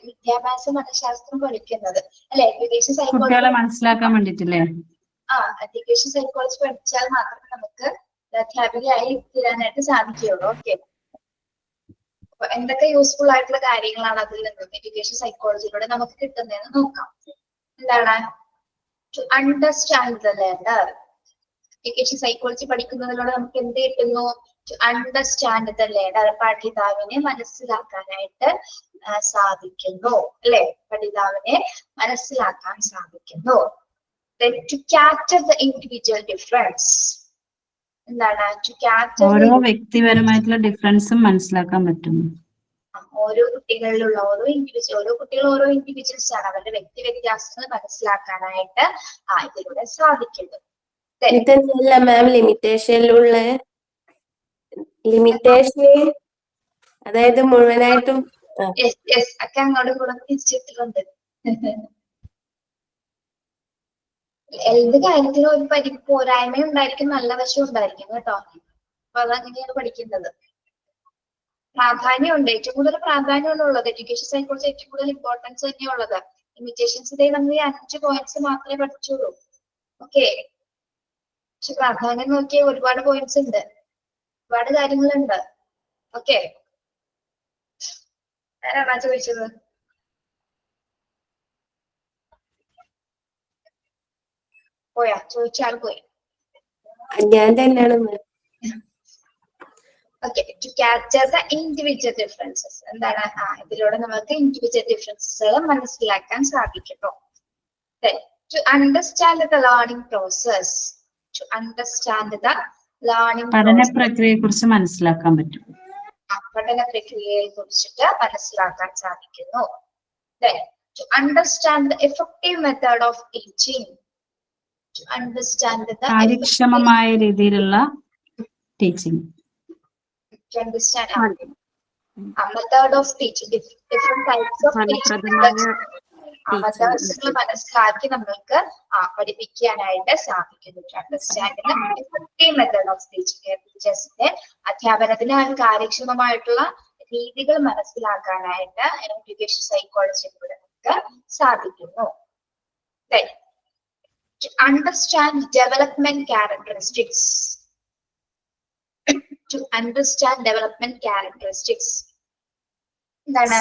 വിദ്യാഭ്യാസ മനഃശാസ്ത്രം പഠിക്കുന്നത് അല്ലെ. എഡ്യൂക്കേഷൻ സൈക്കോളജി കുട്ടികളെ മനസ്സിലാക്കാൻ വേണ്ടിട്ടില്ലേ? എഡ്യൂക്കേഷൻ സൈക്കോളജി പഠിച്ചാൽ മാത്രമേ നമുക്ക് അധ്യാപികയായി തീരാനായിട്ട് സാധിക്കുകയുള്ളൂ. ഓക്കെ, അപ്പൊ എന്തൊക്കെ യൂസ്ഫുൾ ആയിട്ടുള്ള കാര്യങ്ങളാണ് അതിൽ നിന്നും എഡ്യൂക്കേഷൻ സൈക്കോളജിയിലൂടെ നമുക്ക് കിട്ടുന്നതെന്ന് നോക്കാം. എന്താണ്? To understand the learner. Education psychology പഠിക്കുന്നതിലൂടെ നമുക്ക് എന്ത് കിട്ടുന്നു? To understand the learner. പഠിതാവിനെ മനസ്സിലാക്കാനായിട്ട് സാധിക്കുന്നു അല്ലെ. പഠിതാവിനെ മനസ്സിലാക്കാൻ സാധിക്കുന്നു. To capture the individual difference. എന്താണ്? To capture ഓരോ വ്യക്തിപരമായിട്ടുള്ള ഡിഫറൻസും മനസ്സിലാക്കാൻ പറ്റും. ഓരോ കുട്ടികളിലുള്ള ഓരോ കുട്ടികൾ ഓരോ ഇൻഡിവിജ്വൽസ് ആണ്. അവരുടെ വ്യക്തി വ്യത്യാസങ്ങൾ മനസ്സിലാക്കാനായിട്ട് ഇതിലൂടെ സാധിക്കുന്നു. ഇതല്ല മാം ലിമിറ്റേഷനിലുള്ള അതായത് മുഴുവനായിട്ടും ഒക്കെ അങ്ങോട്ടും കൂടെ തിരിച്ചിട്ടുണ്ട്. ഏത് കാര്യത്തിനും ഒരു പോരായ്മ ഉണ്ടായിരിക്കും, നല്ല വശം ഉണ്ടായിരിക്കും കേട്ടോ. അപ്പൊ അതങ്ങനെയാണ് പഠിക്കുന്നത്. പ്രാധാന്യമുണ്ട്, ഏറ്റവും കൂടുതൽ പ്രാധാന്യമുള്ളത് എഡ്യൂക്കേഷൻ സൈക്കോളജി ഏറ്റവും കൂടുതൽ ഇമ്പോർട്ടൻസ് തന്നെയുള്ളത്. ലിമിറ്റേഷൻസ് ഇതേ നമ്മൾ ഈ 5 പോയിന്റ്സ് മാത്രമേ പഠിച്ചുള്ളൂ. ഓക്കെ, പക്ഷെ പ്രാധാന്യം നോക്കിയ ഒരുപാട് പോയിന്റ്സ് ഉണ്ട്, ഒരുപാട് കാര്യങ്ങളുണ്ട്. ഓക്കെ, ആരാണ് ചോദിച്ചത്? പോയാ? ചോദിച്ചാൽ പോയി. ഞാൻ തന്നെയാണ്. Okay, to capture the individual differences. എന്താണ്? ഇതിലൂടെ നമുക്ക് ഇൻഡിവിജ്വൽ ഡിഫറൻസസ് മനസ്സിലാക്കാൻ സാധിക്കും. To understand the learning process. To understand the learning പഠന പ്രക്രിയയെ കുറിച്ച് മനസ്സിലാക്കാൻ പറ്റും. പഠന പ്രക്രിയയെ കുറിച്ചിട്ട് മനസ്സിലാക്കാൻ സാധിക്കുന്നു. To understand the effective method of teaching. To understand the കാര്യക്ഷമമായ രീതിയിലുള്ള teaching. To understand method of teaching, different types of teaching methods മനസ്സിലാക്കി നമ്മൾക്ക് പഠിപ്പിക്കാനായിട്ട് സാധിക്കുന്നു. To understand the effective method of teaching. ടീച്ചേഴ്സിന്റെ അധ്യാപനത്തിന് കാര്യക്ഷമമായിട്ടുള്ള രീതികൾ മനസ്സിലാക്കാനായിട്ട് എഡ്യൂക്കേഷൻ സൈക്കോളജിയിലൂടെ നമുക്ക് സാധിക്കുന്നു. To understand development characteristics. To understand development characteristics.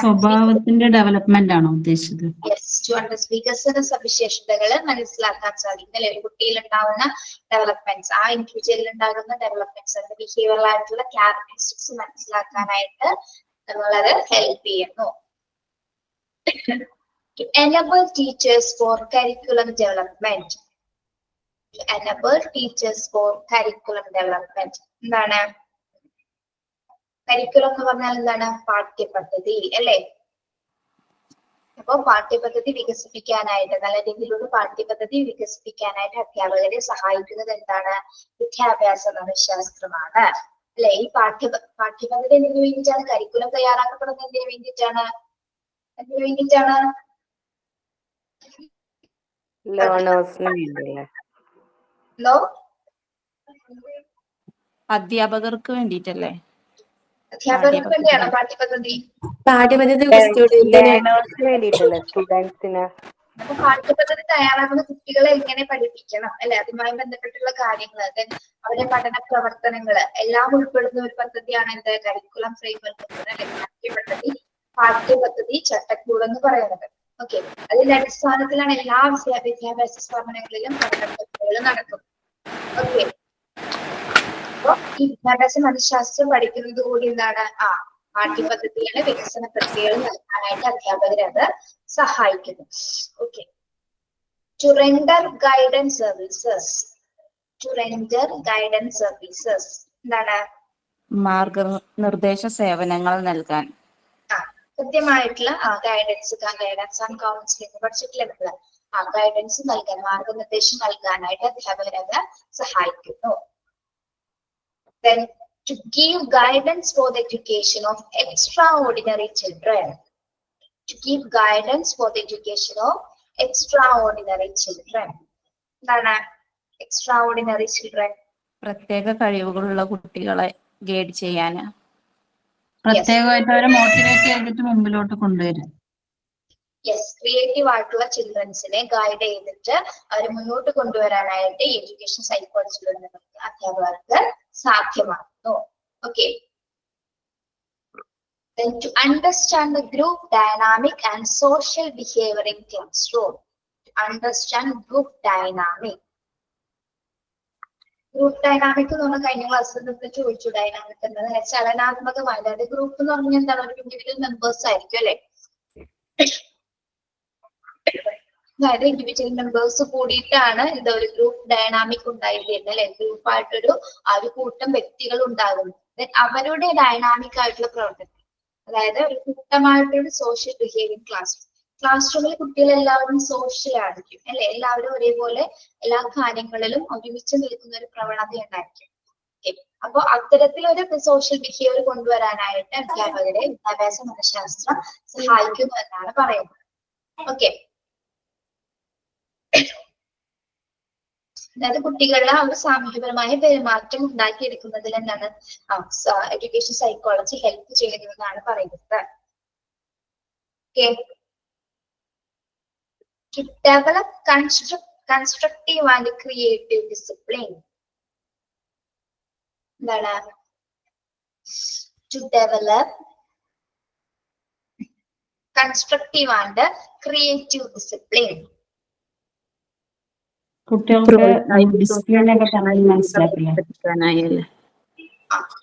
സ്വഭാവത്തിന്റെ ഡെവലപ്മെന്റ് ആണോ ഉദ്ദേശിച്ചത്? യെസ്, ടു അണ്ടർസ്റ്റാൻഡ് വികസന സവിശേഷതകൾ മനസ്സിലാക്കാൻ സാധിക്കും അല്ലെ. ഒരു കുട്ടിയിൽ ഉണ്ടാകുന്ന ഡെവലപ്മെന്റ്സ്, ആ ഇൻഡിവിജ്വലിൽ ഉണ്ടാകുന്ന ഡെവലപ്മെന്റ്സ്, അതിന്റെ ബിഹേവിയറൽ ആയിട്ടുള്ള ക്യാരക്ടറിസ്റ്റിക്സ് മനസ്സിലാക്കാനായിട്ട് നമ്മളത് ഹെൽപ്പ് ചെയ്യുന്നു. To enable teachers for curriculum development. To enable teachers for curriculum development. എന്താണ് കരിക്കുലം എന്ന് പറഞ്ഞാൽ എന്താണ്? പാഠ്യപദ്ധതി അല്ലേ? അപ്പൊ പാഠ്യപദ്ധതി വികസിപ്പിക്കാനായിട്ട്, നല്ല രീതിയിലുള്ള പാഠ്യപദ്ധതി വികസിപ്പിക്കാനായിട്ട് അധ്യാപകരെ സഹായിക്കുന്നത് എന്താണ്? വിദ്യാഭ്യാസ മനഃശാസ്ത്രമാണ് അല്ലെ? ഈ പാഠ്യപദ്ധതി എന്തിനു വേണ്ടിയിട്ടാണ്? കരിക്കുലം തയ്യാറാക്കപ്പെടുന്നത് എന്തിനു വേണ്ടിയിട്ടാണ്? എന്തിനു വേണ്ടിയിട്ടാണ്? ഹലോ, അധ്യാപകർക്ക് വേണ്ടിയിട്ടല്ലേ? അധ്യാപകർക്ക് വേണ്ടിയാണോ പാഠ്യപദ്ധതി? പാഠ്യപദ്ധതി സ്റ്റുഡന്റിന് വേണ്ടിയിട്ടല്ലേ? സ്റ്റുഡൻസിന്. അപ്പൊ പാഠ്യപദ്ധതി തയ്യാറാക്കുന്ന കുട്ടികളെ എങ്ങനെ പഠിപ്പിക്കണം അല്ലെ? അതുമായി ബന്ധപ്പെട്ടുള്ള കാര്യങ്ങൾ, അവരുടെ പഠന പ്രവർത്തനങ്ങൾ എല്ലാം ഉൾപ്പെടുന്ന ഒരു പദ്ധതിയാണ് എന്ത്? കരിക്കുലം ഫ്രെയിംവർക്ക് അല്ലെ? പാഠ്യപദ്ധതി ചട്ടക്കൂട് എന്ന് പറയുന്നത്. ഓക്കെ, അതിന്റെ അടിസ്ഥാനത്തിലാണ് എല്ലാ വിദ്യാഭ്യാസ സ്ഥാപനങ്ങളിലും പഠന പ്രക്രിയകൾ നടക്കും. ഓക്കെ, അപ്പൊ ഈ വിദ്യാഭ്യാസ മനഃശാസ്ത്രം പഠിക്കുന്നത് കൂടി എന്താണ്? പാഠ്യപദ്ധതിയുടെ വികസന പ്രക്രിയകൾ നൽകാനായിട്ട് അധ്യാപകരെ അത് സഹായിക്കുന്നു. Okay, to render guidance services. To render guidance services എന്താണ്? മാർഗനിർദ്ദേശ സേവനങ്ങൾ നൽകാൻ. കൃത്യമായിട്ടുള്ള ഗൈഡൻസ് ആൻഡ് കൗൺസിലിംഗ് പഠിച്ചിട്ടില്ല നമ്മള്. ഗൈഡൻസ് നൽകാൻ, മാർഗനിർദ്ദേശം നൽകാനായിട്ട് അധ്യാപകരെ അത് സഹായിക്കുന്നു. Then to give guidance for the education of extraordinary children. To give guidance for the education of extraordinary children. എന്താണ് extraordinary children? പ്രത്യേക കഴിവുകളുള്ള കുട്ടികളെ ഗൈഡ് ചെയ്യാൻ, പ്രത്യേകമായിട്ട് അവരെ മോട്ടിവേറ്റ് ചെയ്തിട്ട് മുമ്പിലോട്ട് കൊണ്ടുവരും. യെസ്, ക്രിയേറ്റീവ് ആയിട്ടുള്ള ചിൽഡ്രൻസിനെ ഗൈഡ് ചെയ്തിട്ട് അവരെ മുന്നോട്ട് കൊണ്ടുവരാനായിട്ട് എഡ്യൂക്കേഷൻ സൈക്കോളജിയിലുള്ള അധ്യാപകർക്ക് സാധ്യമാകുന്നു. Okay, then to understand the group dynamic and social behavior in classroom. To understand group dynamic. Group dynamic എന്ന് പറഞ്ഞാൽ കഴിഞ്ഞ ക്ലാസ്സിൽ നിന്ന് ചോദിച്ചു. ഡൈനാമിക് എന്നത് ചലനാത്മകമായ, അതായത് ഗ്രൂപ്പ് എന്ന് പറഞ്ഞാൽ എന്താണ്? ഒരു ഇൻഡിവിജ്വൽ മെമ്പേഴ്സ് ആയിരിക്കും അല്ലെ? അതായത് ഇൻഡിവിജ്വൽ മെമ്പേഴ്സ് കൂടിയിട്ടാണ് എന്താ ഒരു ഗ്രൂപ്പ് ഡൈനാമിക് ഉണ്ടായിരുന്നത് അല്ലെ? ഗ്രൂപ്പായിട്ടൊരു കൂട്ടം വ്യക്തികൾ ഉണ്ടാകുന്നു. അവരുടെ ഡൈനാമിക് ആയിട്ടുള്ള പ്രവർത്തനം, അതായത് ഒരു കൂട്ടമായിട്ടൊരു സോഷ്യൽ ബിഹേവിയർ ക്ലാസ് റൂമിൽ കുട്ടികൾ എല്ലാവരും സോഷ്യൽ ആയിരിക്കും അല്ലെ? എല്ലാവരും ഒരേപോലെ എല്ലാ കാര്യങ്ങളിലും ഒരുമിച്ച് നിൽക്കുന്ന ഒരു പ്രവണത ഉണ്ടായിരിക്കും. അപ്പൊ അത്തരത്തിലൊരു സോഷ്യൽ ബിഹേവിയർ കൊണ്ടുവരാനായിട്ട് അധ്യാപകരെ വിദ്യാഭ്യാസ മനഃശാസ്ത്രം സഹായിക്കുന്നു എന്നാണ് പറയുന്നത്. ഓക്കെ, അതായത് കുട്ടികളുടെ ഒരു സാമൂഹികപരമായ പെരുമാറ്റം ഉണ്ടാക്കിയെടുക്കുന്നതിൽ എന്താണ് എഡ്യൂക്കേഷൻ സൈക്കോളജി ഹെൽപ്പ് ചെയ്യുന്നതെന്നാണ് പറയുന്നത്. Okay, to develop constructive and creative discipline. എന്താണ്? To develop constructive and creative discipline. കുട്ടികൾക്ക് ഡിസിപ്ലിനൊക്കെ പറഞ്ഞ് മനസ്സിലാക്കില്ല.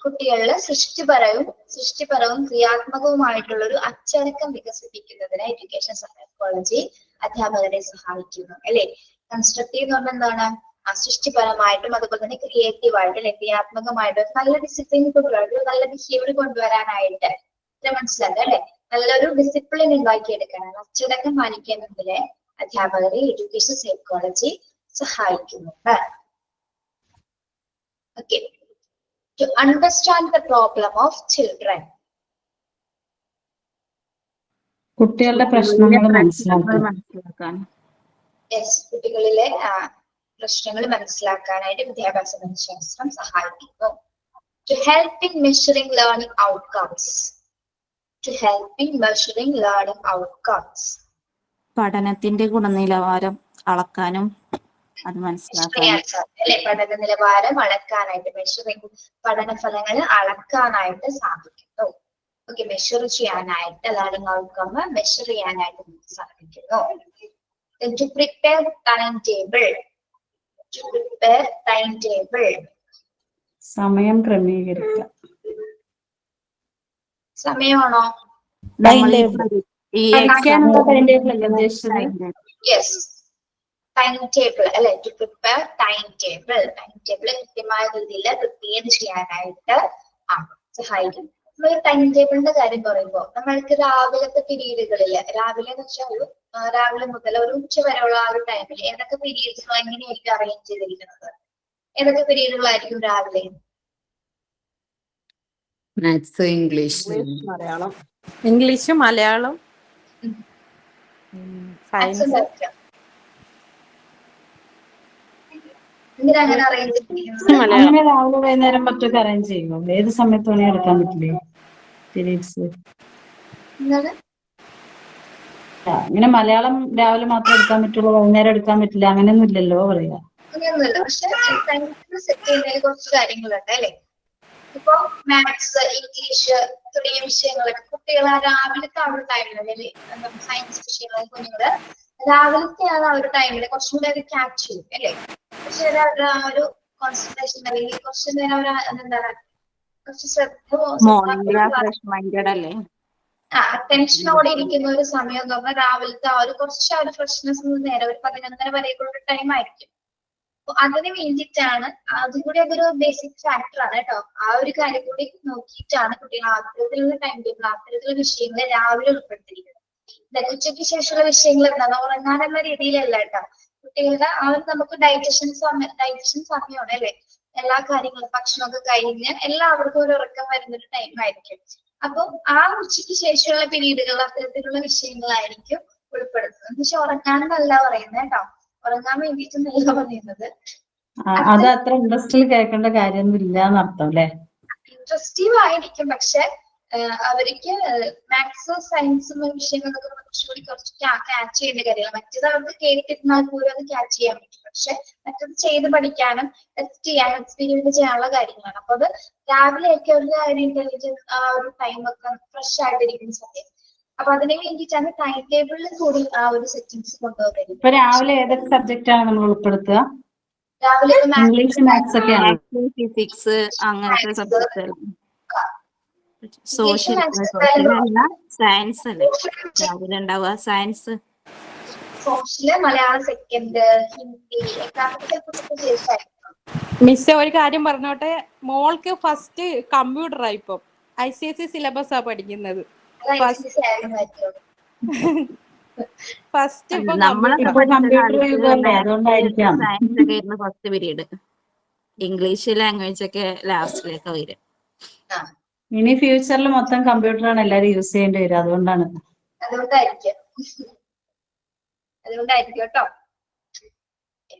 കുട്ടികളിലെ സൃഷ്ടിപരവും ക്രിയാത്മകവുമായിട്ടുള്ള ഒരു അച്ചടക്കം വികസിപ്പിക്കുന്നതിന് എഡ്യൂക്കേഷൻ സൈക്കോളജി അധ്യാപകരെ സഹായിക്കുന്നു അല്ലെ? കൺസ്ട്രക്റ്റീവ് എന്ന് പറഞ്ഞാൽ എന്താണ്? സൃഷ്ടിപരമായിട്ടും അതുപോലെ തന്നെ ക്രിയേറ്റീവ് ആയിട്ട് അല്ലെ ക്രിയാത്മകമായിട്ട് നല്ല ഡിസിപ്ലിൻ കൊണ്ടുവരാൻ, നല്ല ബിഹേവിയർ കൊണ്ടുവരാനായിട്ട് മനസ്സിലാക്കുക അല്ലെ? നല്ലൊരു ഡിസിപ്ലിൻ ഉണ്ടാക്കിയെടുക്കാനാണ്, അച്ചടക്കം പാലിക്കുന്നതിലെ അധ്യാപകരെ എഡ്യൂക്കേഷൻ സൈക്കോളജി സഹായിക്കുന്നുണ്ട്. Okay, to understand the problem of children. കുട്ടികളുടെ പ്രശ്നങ്ങൾ മനസ്സിലാക്കാൻ. യെസ്, കുട്ടികളിലെ പ്രശ്നങ്ങൾ മനസ്സിലാക്കാനായിട്ട് വിദ്യാഭ്യാസ മനഃശാസ്ത്രം സഹായിക്കുന്നു. To help in measuring learning outcomes. To help in measuring learning outcomes. പഠനത്തിന്റെ ഗുണനിലവാരം അളക്കാനും അത് മനസ്സിലാക്കാനും അല്ലെ? പഠന നിലവാരം അളക്കാനായിട്ട് മെഷറിംഗ്, പഠനഫലങ്ങൾ അളക്കാനായിട്ട് സാധിക്കുന്നു. ഓക്കെ, മെഷർ ചെയ്യാനായിട്ട് ലേണിംഗ് ഔട്ട്കം മെഷർ ചെയ്യാനായിട്ട് സാധിക്കുന്നു. To prepare timetable. To prepare timetable. സമയം ക്രമീകരിക്കുക. സമയമാണോ? നമ്മൾ ഈ പഠിക്കാനുള്ള ടൈം ടേബിൾ അല്ലേ ഉദ്ദേശിച്ചത്? യെസ്, ടൈം ടേബിൾ അല്ലെ, to prepare time table. Time table കൃത്യമായ രീതിയിൽ പ്രിപ്പയർ ചെയ്യാനായിട്ട് സഹായിക്കും. നമ്മൾ ടൈം ടേബിളിന്റെ കാര്യം പറയുമ്പോൾ നമ്മൾക്ക് രാവിലത്തെ പീരീഡുകളിൽ, രാവിലെ എന്ന് വെച്ചാൽ രാവിലെ മുതൽ ഒരു ഉച്ച വരെയുള്ള ആ ഒരു ടൈമിൽ ഏതൊക്കെ പീരീഡ്സുകൾ എങ്ങനെയായിരിക്കും അറേഞ്ച് ചെയ്തിരിക്കുന്നത്? ഏതൊക്കെ പീരീഡുകളായിരിക്കും രാവിലെ? Maths, English, Malayalam, English, Malayalam, science. എന്തിനാ അങ്ങനെ അറേഞ്ച് ചെയ്തിരിക്കുന്നത്? അങ്ങനെ രാവിലെ വൈകുന്നേരം മറ്റൊക്കെ അറേഞ്ച് ചെയ്യുമോ? ഏത് സമയത്ത് വേണേ എടുക്കാൻ പറ്റില്ലേ പീരീഡ്സ്? എന്താണ്? ഇങ്ങനെ മലയാളം രാവിലെ മാത്രം എടുക്കാൻ പറ്റുള്ളൂ, വൈകുന്നേരം എടുക്കാൻ പറ്റില്ല, അങ്ങനെയൊന്നും ഇല്ലല്ലോ പറയാ. അങ്ങനെയൊന്നുമില്ല. പക്ഷെ ടൈം ടേബിൾ സെറ്റ് ചെയ്യുന്നതിൽ കുറച്ച് കാര്യങ്ങളുണ്ട് അല്ലെ. ഇപ്പൊ മാത്സ്, ഇംഗ്ലീഷ് തുടങ്ങിയ വിഷയങ്ങളൊക്കെ കുട്ടികൾ ആ രാവിലത്തെ ആ ഒരു ടൈമിൽ, സയൻസ് വിഷയങ്ങൾ കുഞ്ഞുങ്ങള് രാവിലത്തെയാണ് ആ ഒരു ടൈമിൽ കുറച്ചും കൂടെ അത് ക്യാച്ച് ചെയ്യും അല്ലെ. പക്ഷെ അവരുടെ ആ ഒരു കോൺസെൻട്രേഷൻ അല്ലെങ്കിൽ കുറച്ചു നേരം അവർ എന്താണ് കുറച്ച് ടെൻഷനോടെ ഇരിക്കുന്ന ഒരു സമയം എന്ന് പറഞ്ഞാൽ രാവിലത്തെ ആ ഒരു കുറച്ച് ആ ഒരു ഫ്രഷ്നെസ് നേരെ ഒരു 11:30 വരെയൊക്കെയുള്ള ഒരു ടൈം ആയിരിക്കും. അപ്പൊ അതിന് വേണ്ടിയിട്ടാണ്, അതും കൂടി അതൊരു ബേസിക് ഫാക്ടർ ആണ് കേട്ടോ. ആ ഒരു കാര്യം കൂടി നോക്കിയിട്ടാണ് കുട്ടികൾ അത്തരത്തിലുള്ള ടൈം ടേബിൾ, അത്തരത്തിലുള്ള വിഷയങ്ങൾ രാവിലെ ഉൾപ്പെടുത്തിയിരിക്കുന്നത്. ഉച്ചയ്ക്ക് ശേഷമുള്ള വിഷയങ്ങൾ എന്താണ് ഉറങ്ങാനുള്ള രീതിയിലല്ല കേട്ടോ. കുട്ടികളുടെ ആ ഒരു നമുക്ക് ഡൈജഷൻ സമയമാണ് അല്ലെ. എല്ലാ കാര്യങ്ങളും ഭക്ഷണമൊക്കെ കഴിഞ്ഞ് എല്ലാവർക്കും ഒരു ഉറക്കം വരുന്നൊരു ടൈം ആയിരിക്കും. അപ്പൊ ആ ഉച്ചയ്ക്ക് ശേഷമുള്ള പീരീഡുകൾ അത്തരത്തിലുള്ള വിഷയങ്ങളായിരിക്കും ഉൾപ്പെടുത്തുന്നത്. പക്ഷെ ഉറങ്ങാനെന്നല്ല പറയുന്നത് കേട്ടോ, ഉറങ്ങാൻ വേണ്ടിയിട്ടൊന്നല്ല പറയുന്നത്. അത് അത്ര ഇൻട്രസ്റ്റിൽ കേൾക്കേണ്ട കാര്യമൊന്നും ഇല്ല എന്നർത്ഥം അല്ലെ. ഇൻട്രസ്റ്റീവ് ആയിരിക്കും, പക്ഷെ അവർക്ക് മാത്സ്, സയൻസ് വിഷയങ്ങളൊക്കെ കുറച്ചുകൂടി കുറച്ച് ക്യാച്ച് ചെയ്യേണ്ട കാര്യങ്ങൾ. മറ്റേത് അവർക്ക് കേട്ടിരുന്നാൽ പോലും അത് ക്യാച്ച് ചെയ്യാൻ പറ്റും. പക്ഷെ മറ്റത് ചെയ്ത് പഠിക്കാനും ടെസ്റ്റ് ചെയ്യാനും എക്സ്പീരിയൻസ് ചെയ്യാനുള്ള കാര്യങ്ങളാണ്. അപ്പൊ അത് രാവിലെയൊക്കെ ഒരു ഇന്റലിജൻസ് ആ ഒരു ടൈം ഒക്കെ ഫ്രഷ് ആയിട്ടിരിക്കുന്ന സമയം. അപ്പൊ അതിന് വേണ്ടിയിട്ടാണ് ടൈം ടേബിളിൽ കൂടി ആ ഒരു സെറ്റിംഗ്സ് കൊണ്ടുവരുന്നത്. ഇപ്പൊ രാവിലെ ഏതൊക്കെ സബ്ജക്റ്റ് ആണ് നമ്മൾ ഉൾപ്പെടുത്തുക? രാവിലെ ഇംഗ്ലീഷ്, മാത്സ് ഒക്കെയാണ്, ഫിസിക്സ് അങ്ങനത്തെ സബ്ജക്ട്, ഇംഗ്ലീഷ്, സോഷ്യൽ അല്ല സയൻസ് അല്ലേ രാവിലെ ഉണ്ടാവുക? Science, social, Malayalam second, Hindi എക്കാമത്തെ ശേഷമായിരുന്നു. മിസ് ഒരു കാര്യം പറഞ്ഞോട്ടെ, മോൾക്ക് ഫസ്റ്റ് കമ്പ്യൂട്ടർ ഇപ്പം ICSE സിലബസാ പഠിക്കുന്നത്. ഫസ്റ്റ് ഇപ്പൊ നമ്മളൊക്കെ കമ്പ്യൂട്ടർ യുഗമല്ലേ, അതുകൊണ്ടായിരിക്കാം. സയൻസ് ഒക്കെ ആയിരുന്നു ഫസ്റ്റ് പീരീഡ്, ഇംഗ്ലീഷ് ലാംഗ്വേജ് ഒക്കെ ലാസ്റ്റിലേക്ക് വരും. ഇനി ഫ്യൂച്ചറിൽ മൊത്തം കമ്പ്യൂട്ടറാണ് എല്ലാരും യൂസ് ചെയ്യേണ്ടി വരും, അതുകൊണ്ടാണ്. അതുകൊണ്ടായിരിക്കും കേട്ടോ.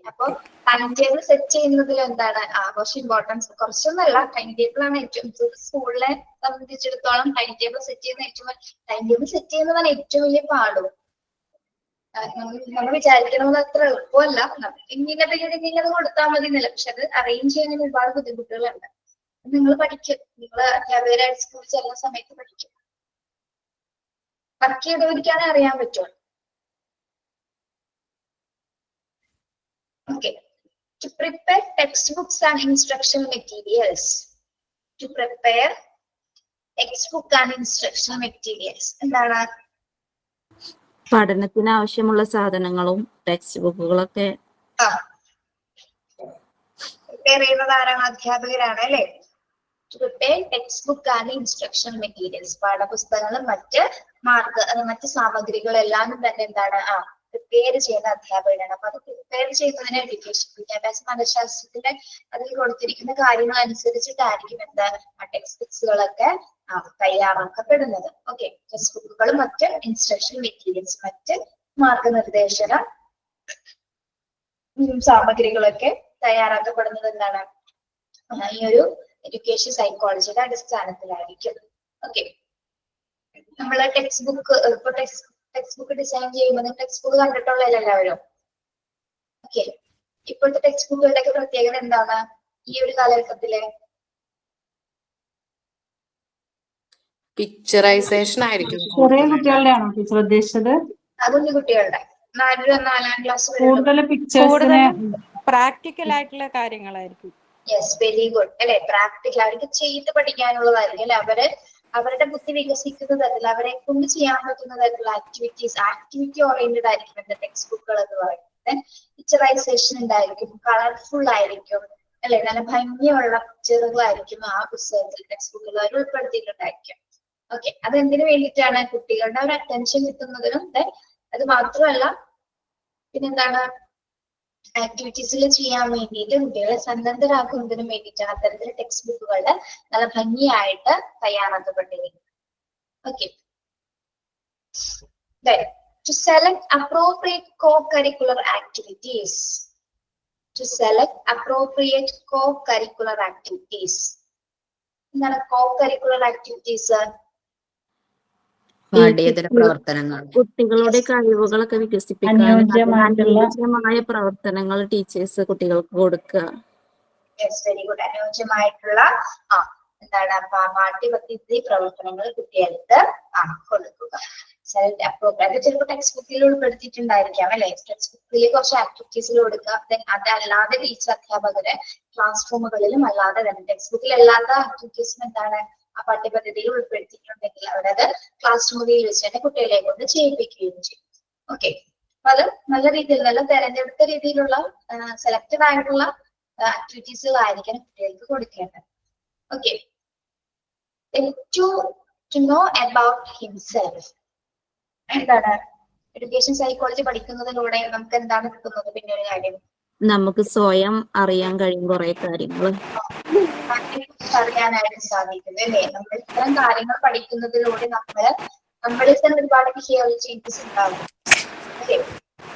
അപ്പൊ ടൈം ടേബിൾ സെറ്റ് ചെയ്യുന്നതിൽ എന്താണ് കുറച്ച് ഇമ്പോർട്ടൻസ്, കുറച്ചൊന്നല്ല, ടൈം ടേബിൾ ആണ് ഏറ്റവും, സ്കൂളിനെ സംബന്ധിച്ചിടത്തോളം ടൈം ടേബിൾ സെറ്റ് ചെയ്യുന്ന ടൈം ടേബിൾ സെറ്റ് ചെയ്യുന്നതാണ് ഏറ്റവും വലിയ പാടും. നമ്മൾ വിചാരിക്കണമെന്ന് അത്ര എളുപ്പമല്ല. ഇങ്ങനെ കൊടുത്താൽ മതി എന്നല്ല, പക്ഷെ അത് അറേഞ്ച് ചെയ്യാൻ ഒരുപാട് ബുദ്ധിമുട്ടുകളുണ്ട്. നിങ്ങൾ പഠിക്കും, നിങ്ങൾ അധ്യാപകരായിട്ട് സ്കൂളിൽ ചെല്ലുന്ന സമയത്ത് പഠിക്കും, വർക്ക് ചെയ്തവർക്കാണ് അറിയാൻ പറ്റുള്ളൂ. Okay. To prepare textbooks and instructional materials. To prepare textbook and instructional materials. എന്താണ്? പഠനത്തിന് ആവശ്യമുള്ള സാധനങ്ങളും ടെക്സ്റ്റ് ബുക്കുകളൊക്കെ പ്രിപ്പയർ ചെയ്യുന്നത് ആരാണ്? അധ്യാപകരാണ് അല്ലെ. To prepare textbook and instructional materials. പാഠപുസ്തകങ്ങളും മറ്റ് സാമഗ്രികളെല്ലാം തന്നെ എന്താണ് പ്രിപ്പയർ ചെയ്യുന്ന അധ്യാപകരാണ്. അപ്പൊ അത് പ്രിപ്പയർ ചെയ്യുന്നതിന് വിദ്യാഭ്യാസ മനഃശാസ്ത്രത്തിന്റെ അതിൽ കൊടുത്തിരിക്കുന്ന കാര്യങ്ങൾ അനുസരിച്ചിട്ടായിരിക്കും ടെക്സ്റ്റ് ബുക്സുകളൊക്കെ തയ്യാറാക്കപ്പെടുന്നത്. ഓക്കെ, ടെക്സ്റ്റ് ബുക്കുകളും മറ്റ് ഇൻസ്ട്രക്ഷൻ മെറ്റീരിയൽസ്, മറ്റ് മാർഗനിർദ്ദേശന സാമഗ്രികളൊക്കെ തയ്യാറാക്കപ്പെടുന്നത് എന്താണ് ഈ ഒരു എഡ്യൂക്കേഷൻ സൈക്കോളജിയുടെ അടിസ്ഥാനത്തിലായിരിക്കും. ഓക്കെ, നമ്മള് ടെക്സ്റ്റ് ബുക്ക് ഇപ്പൊ ടെക്സ്റ്റ് ബുക്ക് ഡിസൈൻ ചെയ്യുമ്പോൾ ടെക്സ്റ്റ് ബുക്ക് കണ്ടിട്ടുള്ളതല്ല എല്ലാവരും. ഓക്കെ, ഇപ്പോഴത്തെ ടെക്സ്റ്റ് ബുക്കുകളുടെ ഒക്കെ പ്രത്യേകത എന്താണ് ഈ ഒരു കാലഘട്ടത്തില്? പിക്ചറൈസേഷൻ ആയിരിക്കും. ചെറിയ കുട്ടികളുടെ ആണോ ടീച്ചർ ഉദ്ദേശിച്ചത്? കുഞ്ഞു കുട്ടികളുടെ 4-4 ക്ലാസ് കൂടുതൽ പിക്ചേഴ്സിന് പ്രാക്ടിക്കൽ ആയിട്ടുള്ള കാര്യങ്ങളായിരിക്കും. യെസ്, വെരി ഗുഡ് അല്ലെ. പ്രാക്ടിക്കൽ അവർക്ക് ചെയ്ത് പഠിക്കാനുള്ളതായിരിക്കും അല്ലെ. അവര് അവരുടെ ബുദ്ധി വികസിക്കുന്ന തരത്തിൽ അവരെ കൊണ്ട് ചെയ്യാൻ പറ്റുന്ന തരത്തിലുള്ള ആക്ടിവിറ്റി ഓറിയന്റഡ് ആയിരിക്കും എന്റെ ടെക്സ്റ്റ് ബുക്കുകൾ എന്ന് പറയുന്നത്. പിക്ചറൈസേഷൻ ഉണ്ടായിരിക്കും, കളർഫുൾ ആയിരിക്കും അല്ലെ, നല്ല ഭംഗിയുള്ള പിക്ചറുകളായിരിക്കും ആ പുസ്തകത്തിൽ ടെക്സ്റ്റ് ബുക്കുകൾ അവർ ഉൾപ്പെടുത്തിയിട്ടുണ്ടായിരിക്കും. ഓക്കെ, അതെന്തിനു വേണ്ടിയിട്ടാണ്? കുട്ടികളുടെ ഒരു അറ്റൻഷൻ കിട്ടുന്നതിനും അത് മാത്രമല്ല പിന്നെന്താണ് ആക്ടിവിറ്റീസിൽ ചെയ്യാൻ വേണ്ടിയിട്ട് കുട്ടികളെ സന്നദ്ധരാക്കുന്നതിനും വേണ്ടിയിട്ടാണ് അത്തരത്തിൽ ടെക്സ്റ്റ് ബുക്കുകളുടെ നല്ല ഭംഗിയായിട്ട് തയ്യാറാക്കപ്പെട്ടിരിക്കുന്നത്. Okay, to select appropriate co-curricular activities. To select appropriate co-curricular activities. എന്താണ് co-curricular activities? പാഠ്യേതര പ്രവർത്തനങ്ങൾ. കുട്ടികളുടെ കഴിവുകളൊക്കെ വികസിപ്പിക്കാനും അനുയോജ്യമായ പ്രവർത്തനങ്ങൾ ടീച്ചേഴ്സ് കുട്ടികൾക്ക് കൊടുക്കുക. Yes, very good. അനുയോജ്യമായിട്ടുള്ള എന്താണ് പാഠ്യപദ്ധതി പ്രവർത്തനങ്ങൾ കുട്ടികൾക്ക് കൊടുക്കുക. സെലക്ട് അപ്രോപ്രിയറ്റ് അത് ചിലപ്പോൾ ടെക്സ്റ്റ് ബുക്കിൽ ഉൾപ്പെടുത്തിയിട്ടുണ്ടായിരിക്കാം അല്ലെ. ടെക്സ്റ്റ് ബുക്കിൽ കുറച്ച് ആക്ടിവിറ്റീസിൽ കൊടുക്കുക. അതല്ലാതെ ടീച്ചർ അധ്യാപകര് ക്ലാസ് റൂമുകളിലും അല്ലാതെ തന്നെ ടെക്സ്റ്റ് ബുക്കിൽ അല്ലാത്ത ആക്ടിവിറ്റീസും എന്താണ് ആ പാഠ്യപദ്ധതിയിൽ ഉൾപ്പെടുത്തിയിട്ടുണ്ടെങ്കിൽ അവരത് ക്ലാസ് റൂമിൽ വെച്ച് തന്നെ കുട്ടികളെ കൊണ്ട് ചെയ്യിപ്പിക്കുകയും ചെയ്യും. ഓക്കെ, അപ്പൊ അത് നല്ല രീതിയിൽ നല്ല തെരഞ്ഞെടുത്ത രീതിയിലുള്ള സെലക്റ്റഡ് ആയിട്ടുള്ള ആക്ടിവിറ്റീസുകളായിരിക്കണം കുട്ടികൾക്ക് കൊടുക്കേണ്ടത്. Okay, to know about himself. എന്താണ് എഡ്യൂക്കേഷൻ സൈക്കോളജി പഠിക്കുന്നതിലൂടെ നമുക്ക് എന്താണ് കിട്ടുന്നത്? പിന്നെ ഒരു കാര്യം നമുക്ക് സ്വയം അറിയാൻ കഴിയും കുറെ കാര്യങ്ങൾ അറിയാനായിട്ട് സാധിക്കുന്നത് അല്ലേ. നമ്മൾ ഇത്തരം കാര്യങ്ങൾ പഠിക്കുന്നതിലൂടെ നമ്മളിൽ തന്നെ ഒരുപാട് ബിഹേവിയർ ചേഞ്ചസ് ഉണ്ടാകും. ഓക്കെ,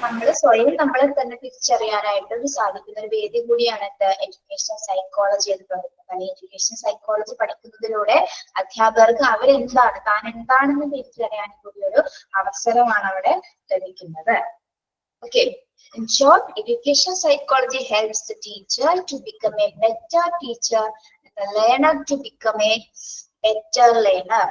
നമ്മൾ സ്വയം നമ്മളെ തന്നെ തിരിച്ചറിയാനായിട്ട് സാധിക്കുന്ന ഒരു വേദി കൂടിയാണ് എഡ്യൂക്കേഷൻ സൈക്കോളജി എന്ന് പറയുന്നത്. അല്ലെങ്കിൽ എഡ്യൂക്കേഷൻ സൈക്കോളജി പഠിക്കുന്നതിലൂടെ അധ്യാപകർക്ക് അവരെന്താണ് താൻ എന്താണെന്ന് തിരിച്ചറിയാൻ കൂടിയൊരു അവസരമാണ് അവിടെ ലഭിക്കുന്നത്. Okay, in short, education psychology helps the teacher to become a better teacher and the learner to become a better learner.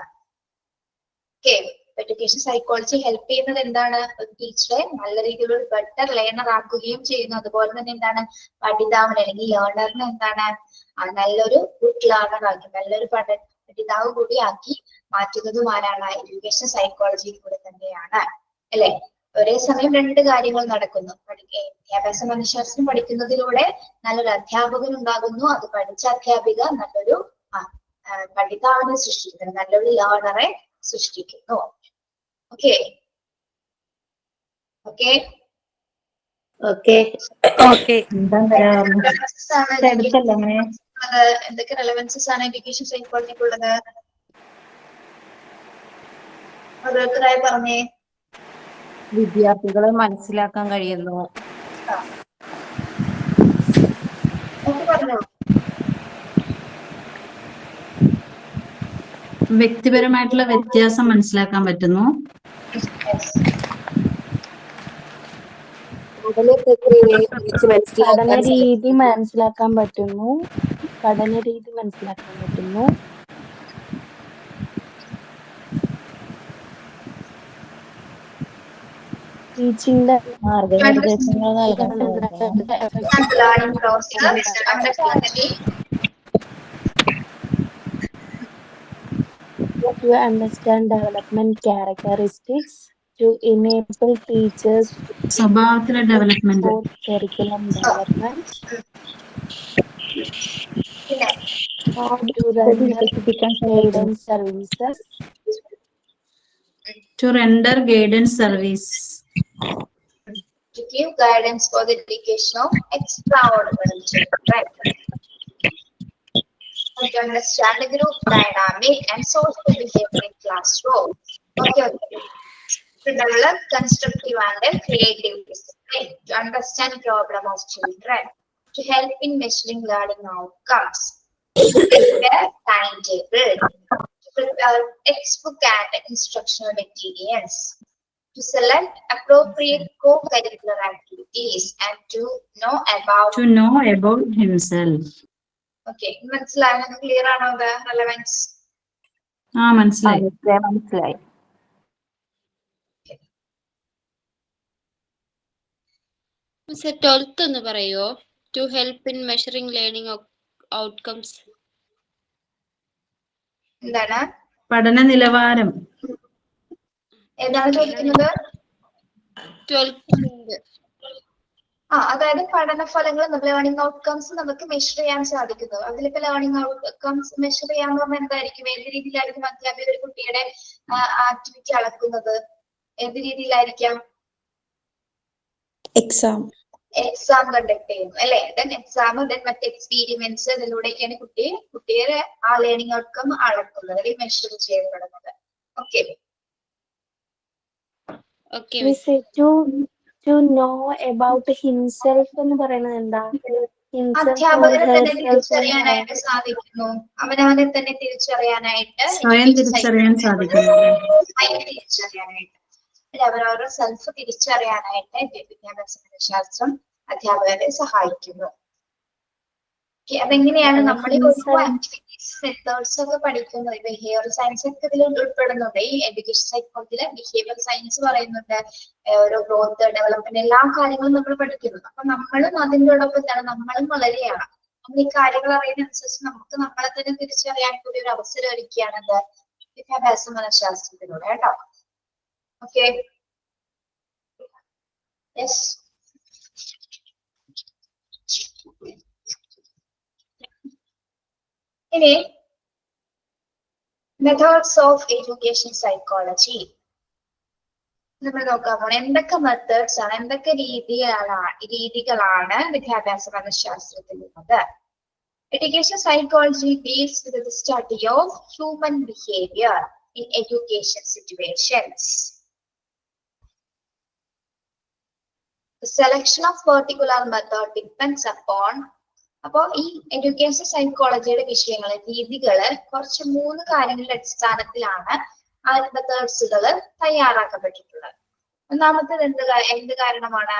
Okay, education psychology help ചെയ്യുന്നത് എന്താണ്? ഒരു ടീച്ചറെ നല്ല രീതിയിലുള്ള ഒരു ബെറ്റർ ലേണർ ആക്കുകയും ചെയ്യുന്നു. അതുപോലെ തന്നെ എന്താണ് പഠിതാവിനെ അല്ലെങ്കിൽ ലേണറിനെ എന്താണ് നല്ലൊരു ഗുഡ് ലേണർ ആക്കി നല്ലൊരു പഠിതാവ് കൂടി ആക്കി മാറ്റുന്നതും ആരാണ്? എഡ്യൂക്കേഷൻ സൈക്കോളജിയിൽ കൂടെ തന്നെയാണ് അല്ലെ. ഒരേ സമയം രണ്ട് കാര്യങ്ങൾ നടക്കുന്നു. വിദ്യാഭ്യാസ മനഃശാസ്ത്രം പഠിക്കുന്നതിലൂടെ നല്ലൊരു അധ്യാപകൻ ഉണ്ടാകുന്നു. അത് പഠിച്ച അധ്യാപിക നല്ലൊരു പഠിതാവിനെ സൃഷ്ടിക്കുന്നു, നല്ലൊരു ലേണറെ സൃഷ്ടിക്കുന്നു. Okay okay okay okay. എന്തൊക്കെ റെലവൻസസ് ആണ് എഡ്യൂക്കേഷൻ സൈക്കോളജിക്കുള്ളത്? ഓരോരുത്തരായി പറഞ്ഞേ. വിദ്യാർത്ഥികളെ മനസ്സിലാക്കാൻ കഴിയുന്നു. വ്യക്തിപരമായിട്ടുള്ള വ്യത്യാസം മനസ്സിലാക്കാൻ പറ്റുന്നു. പഠന രീതി മനസ്സിലാക്കാൻ പറ്റുന്നു. ടീച്ചിങ്ങിന്റെ മാർഗനിർദ്ദേശങ്ങൾ നൽകാൻ to understand development characteristics, to enable teachers സ്വഭാവത്തിലെ development, for curriculum development, to render guidance services, to render guidance service, to give guidance for the education of extraordinary children, to understand the group dynamic and social behavior in classroom. Okay. To develop constructive and creative discipline, to understand problem of children, to help in measuring learning outcomes, to prepare timetable, to prepare textbook and instructional materials, to select appropriate co-curricular activities, and to know about himself. Okay, മനസ്സിലായോ? Clear ആണോ? Relevance മനസ്സിലായി. Sir, 12th ഒന്ന് പറയോ? To help in measuring learning outcomes. എന്താണ്? പഠന നിലവാരം. ഏതാണ് ചോദിക്കുന്നത്? 12th. അതായത് പഠനഫലങ്ങൾ ലേണിംഗ് ഔട്ട്കംസ് നമുക്ക് മെഷർ ചെയ്യാൻ സാധിക്കുന്നു. അതിലിപ്പോ ലേണിംഗ് ഔട്ട്കംസ് മെഷർ ചെയ്യാന്ന് പറഞ്ഞാൽ എന്തായിരിക്കും? ഏത് രീതിയിലായിരിക്കും അധ്യാപകർ ഒരു കുട്ടിയുടെ ആക്ടിവിറ്റി അളക്കുന്നത്? ഏത് രീതിയിലായിരിക്കാം? എക്സാം കണ്ടക്ട് ചെയ്യുന്നു അല്ലെ? എക്സാം മറ്റ് എക്സ്പീരിമെന്റ്സ് ഇതിലൂടെയൊക്കെയാണ് കുട്ടിയുടെ ആ ലേണിംഗ് ഔട്ട്കം അളക്കുന്നത് അല്ലെങ്കിൽ മെഷർ ചെയ്യപ്പെടുന്നത്. Okay. Okay, Miss, to know about himself എന്ന് പറയുന്നത് എന്താ? അധ്യാപകരെ തന്നെ തിരിച്ചറിയാനായിട്ട് സാധിക്കുന്നു. അവനവനെ തന്നെ തിരിച്ചറിയാനായിട്ട് സ്വയം തിരിച്ചറിയാൻ സാധിക്കുന്നു. അവരവരുടെ സെൽഫ് തിരിച്ചറിയാനായിട്ട് വിദ്യാഭ്യാസ മനഃശാസ്ത്രം അധ്യാപകരെ സഹായിക്കുന്നു. അതെങ്ങനെയാണ് നമ്മൾ ആക്ടിവിറ്റീസ് മെത്തേഡ്സ് ഒക്കെ പഠിക്കുന്നത്? ബിഹേവിയർ സയൻസ് ഒക്കെ ഇതിൽ ഉൾപ്പെടുന്നുണ്ട്. ഈ എഡ്യൂക്കേഷൻ സൈക്കോളജിയിലെ ബിഹേവിയർ സയൻസ് പറയുന്നുണ്ട്, ഓരോ ഗ്രോത്ത് ഡെവലപ്മെന്റ് എല്ലാ കാര്യങ്ങളും നമ്മൾ പഠിക്കുന്നു. അപ്പൊ നമ്മളും അതിൻ്റെയോടൊപ്പം എന്താണ്, നമ്മളും വളരെയാണ്. നമ്മൾ ഈ കാര്യങ്ങൾ അറിയുന്നതനുസരിച്ച് നമുക്ക് നമ്മളെ തന്നെ തിരിച്ചറിയാൻ കൂടി ഒരു അവസരം ഒരുക്കുകയാണത് വിദ്യാഭ്യാസ മനഃശാസ്ത്രത്തിലൂടെ കേട്ടോ. ഓക്കെ. യെസ്. ഇനി മെത്തേഡ്സ് ഓഫ് എഡ്യൂക്കേഷൻ സൈക്കോളജി നമ്മൾ നോക്കാൻ പോണേ. എന്തൊക്കെ മെത്തേഡ്സ് ആണ്, എന്തൊക്കെ രീതികളാണ് വിദ്യാഭ്യാസ മനഃശാസ്ത്രത്തിലുള്ളത്? Education psychology deals with the study of human behaviour in education situations. The selection of particular method depends upon. അപ്പോ ഈ എഡ്യൂക്കേഷൻ സൈക്കോളജിയുടെ വിഷയങ്ങള് രീതികള് കുറച്ച് 3 കാര്യങ്ങളുടെ അടിസ്ഥാനത്തിലാണ് ആ മെത്തേഡ്സുകൾ തയ്യാറാക്കപ്പെട്ടിട്ടുള്ളത്. ഒന്നാമത്തേത് എന്ത് കാരണമാണ്?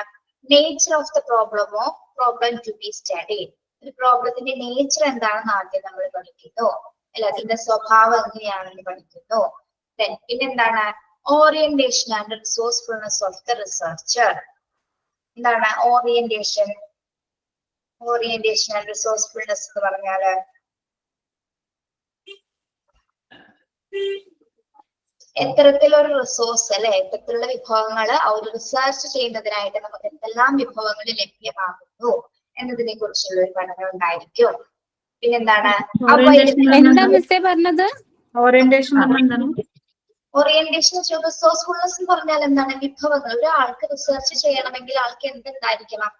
നേച്ചർ ഓഫ് ദ പ്രോബ്ലമോ പ്രോബ്ലം ടു ബി സ്റ്റഡി. ഒരു പ്രോബ്ലത്തിന്റെ നേച്ചർ എന്താണെന്ന് ആദ്യം നമ്മൾ പഠിക്കുന്നു, അല്ല അതിന്റെ സ്വഭാവം എങ്ങനെയാണെന്ന് പഠിക്കുന്നു. പിന്നെന്താണ്? Orientation and resourcefulness of the researcher. എന്താണ് ഓറിയന്റേഷൻ ആൻഡ് റിസോഴ്സ്ഫുൾനെസ് എന്ന് പറഞ്ഞാല് എത്തരത്തിലൊരു റിസോഴ്സ് അല്ലെ, എത്തരത്തിലുള്ള വിഭവങ്ങൾ ആ ഒരു റിസർച്ച് ചെയ്യുന്നതിനായിട്ട് നമുക്ക് എന്തെല്ലാം വിഭവങ്ങൾ ലഭ്യമാകുന്നു എന്നതിനെ കുറിച്ചുള്ള ഒരു പഠനം ഉണ്ടായിരിക്കും. പിന്നെന്താണ്? എന്താ മിസ്സേ പറഞ്ഞത്? ഓറിയന്റേഷൻ എന്താണ്? ഓറിയന്റേഷൻ റിസോഴ്സ്ഫുൾനെസ് എന്ന് പറഞ്ഞാൽ എന്താണ്? വിഭവങ്ങൾ. ഒരാൾക്ക് റിസർച്ച് ചെയ്യണമെങ്കിൽ ആൾക്ക് എന്തുണ്ടായിരിക്കണം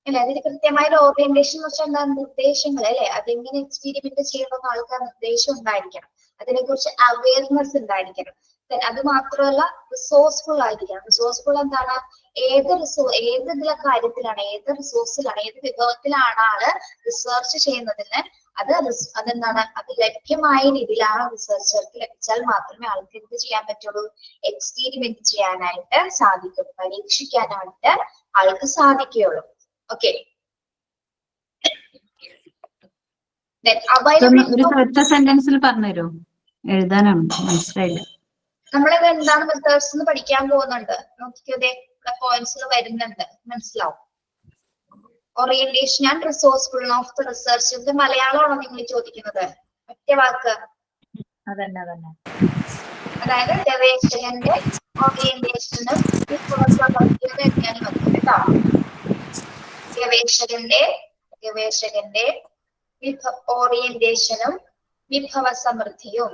അല്ലെ? അതിന് കൃത്യമായ ഒരു ഓറിയന്റേഷൻ എന്ന് വെച്ചാൽ എന്താ? നിർദ്ദേശങ്ങൾ അല്ലെ, അതെങ്ങനെ എക്സ്പെരിമെന്റ് ചെയ്യണമെന്ന് ആൾക്ക് നിർദ്ദേശം ഉണ്ടായിരിക്കണം, അതിനെക്കുറിച്ച് അവയർനെസ് ഉണ്ടായിരിക്കണം. അത് മാത്രമല്ല റിസോഴ്സ്ഫുൾ ആയിരിക്കണം. റിസോഴ്സ്ഫുൾ എന്താണ്? ഏത് ഇതിലെ കാര്യത്തിലാണ്, ഏത് റിസോഴ്സിലാണ്, ഏത് വിഭവത്തിലാണ് ആള് റിസർച്ച് ചെയ്യുന്നതിന് അതെന്താണ്, അത് ലഭ്യമായ രീതിയിലാണ് റിസർച്ചർക്ക് ലഭിച്ചാൽ മാത്രമേ ആൾക്ക് എന്ത് ചെയ്യാൻ പറ്റുള്ളൂ? എക്സ്പെരിമെന്റ് ചെയ്യാനായിട്ട് സാധിക്കും, പരീക്ഷിക്കാനായിട്ട് ആൾക്ക് സാധിക്കുകയുള്ളൂ. ഓക്കെ. ഒറ്റ സെന്റൻസിൽ പറഞ്ഞുതരോ? എഴുതാനാണ്, മനസ്സിലായില്ല. നമ്മളിത് എന്താണ് മെത്തേഡ്സ് എന്ന് പഠിക്കാൻ പോകുന്നുണ്ട്. നോക്കിക്കോതെ, ഇവിടെ പോയിന്റ്സ് വരുന്നുണ്ട്, മനസ്സിലാവും. Orientation and resourcefulness of the research. ഇത് മലയാളമാണോ നിങ്ങൾ ചോദിക്കുന്നത്? ഒറ്റ വാക്ക്. അതായത് ഗവേഷകന്റെ ഓറിയന്റേഷനും തന്നെയാണ് വന്നത് കേട്ടോ. ഗവേഷകന്റെ ഓറിയന്റേഷനും വിഭവ സമൃദ്ധിയും.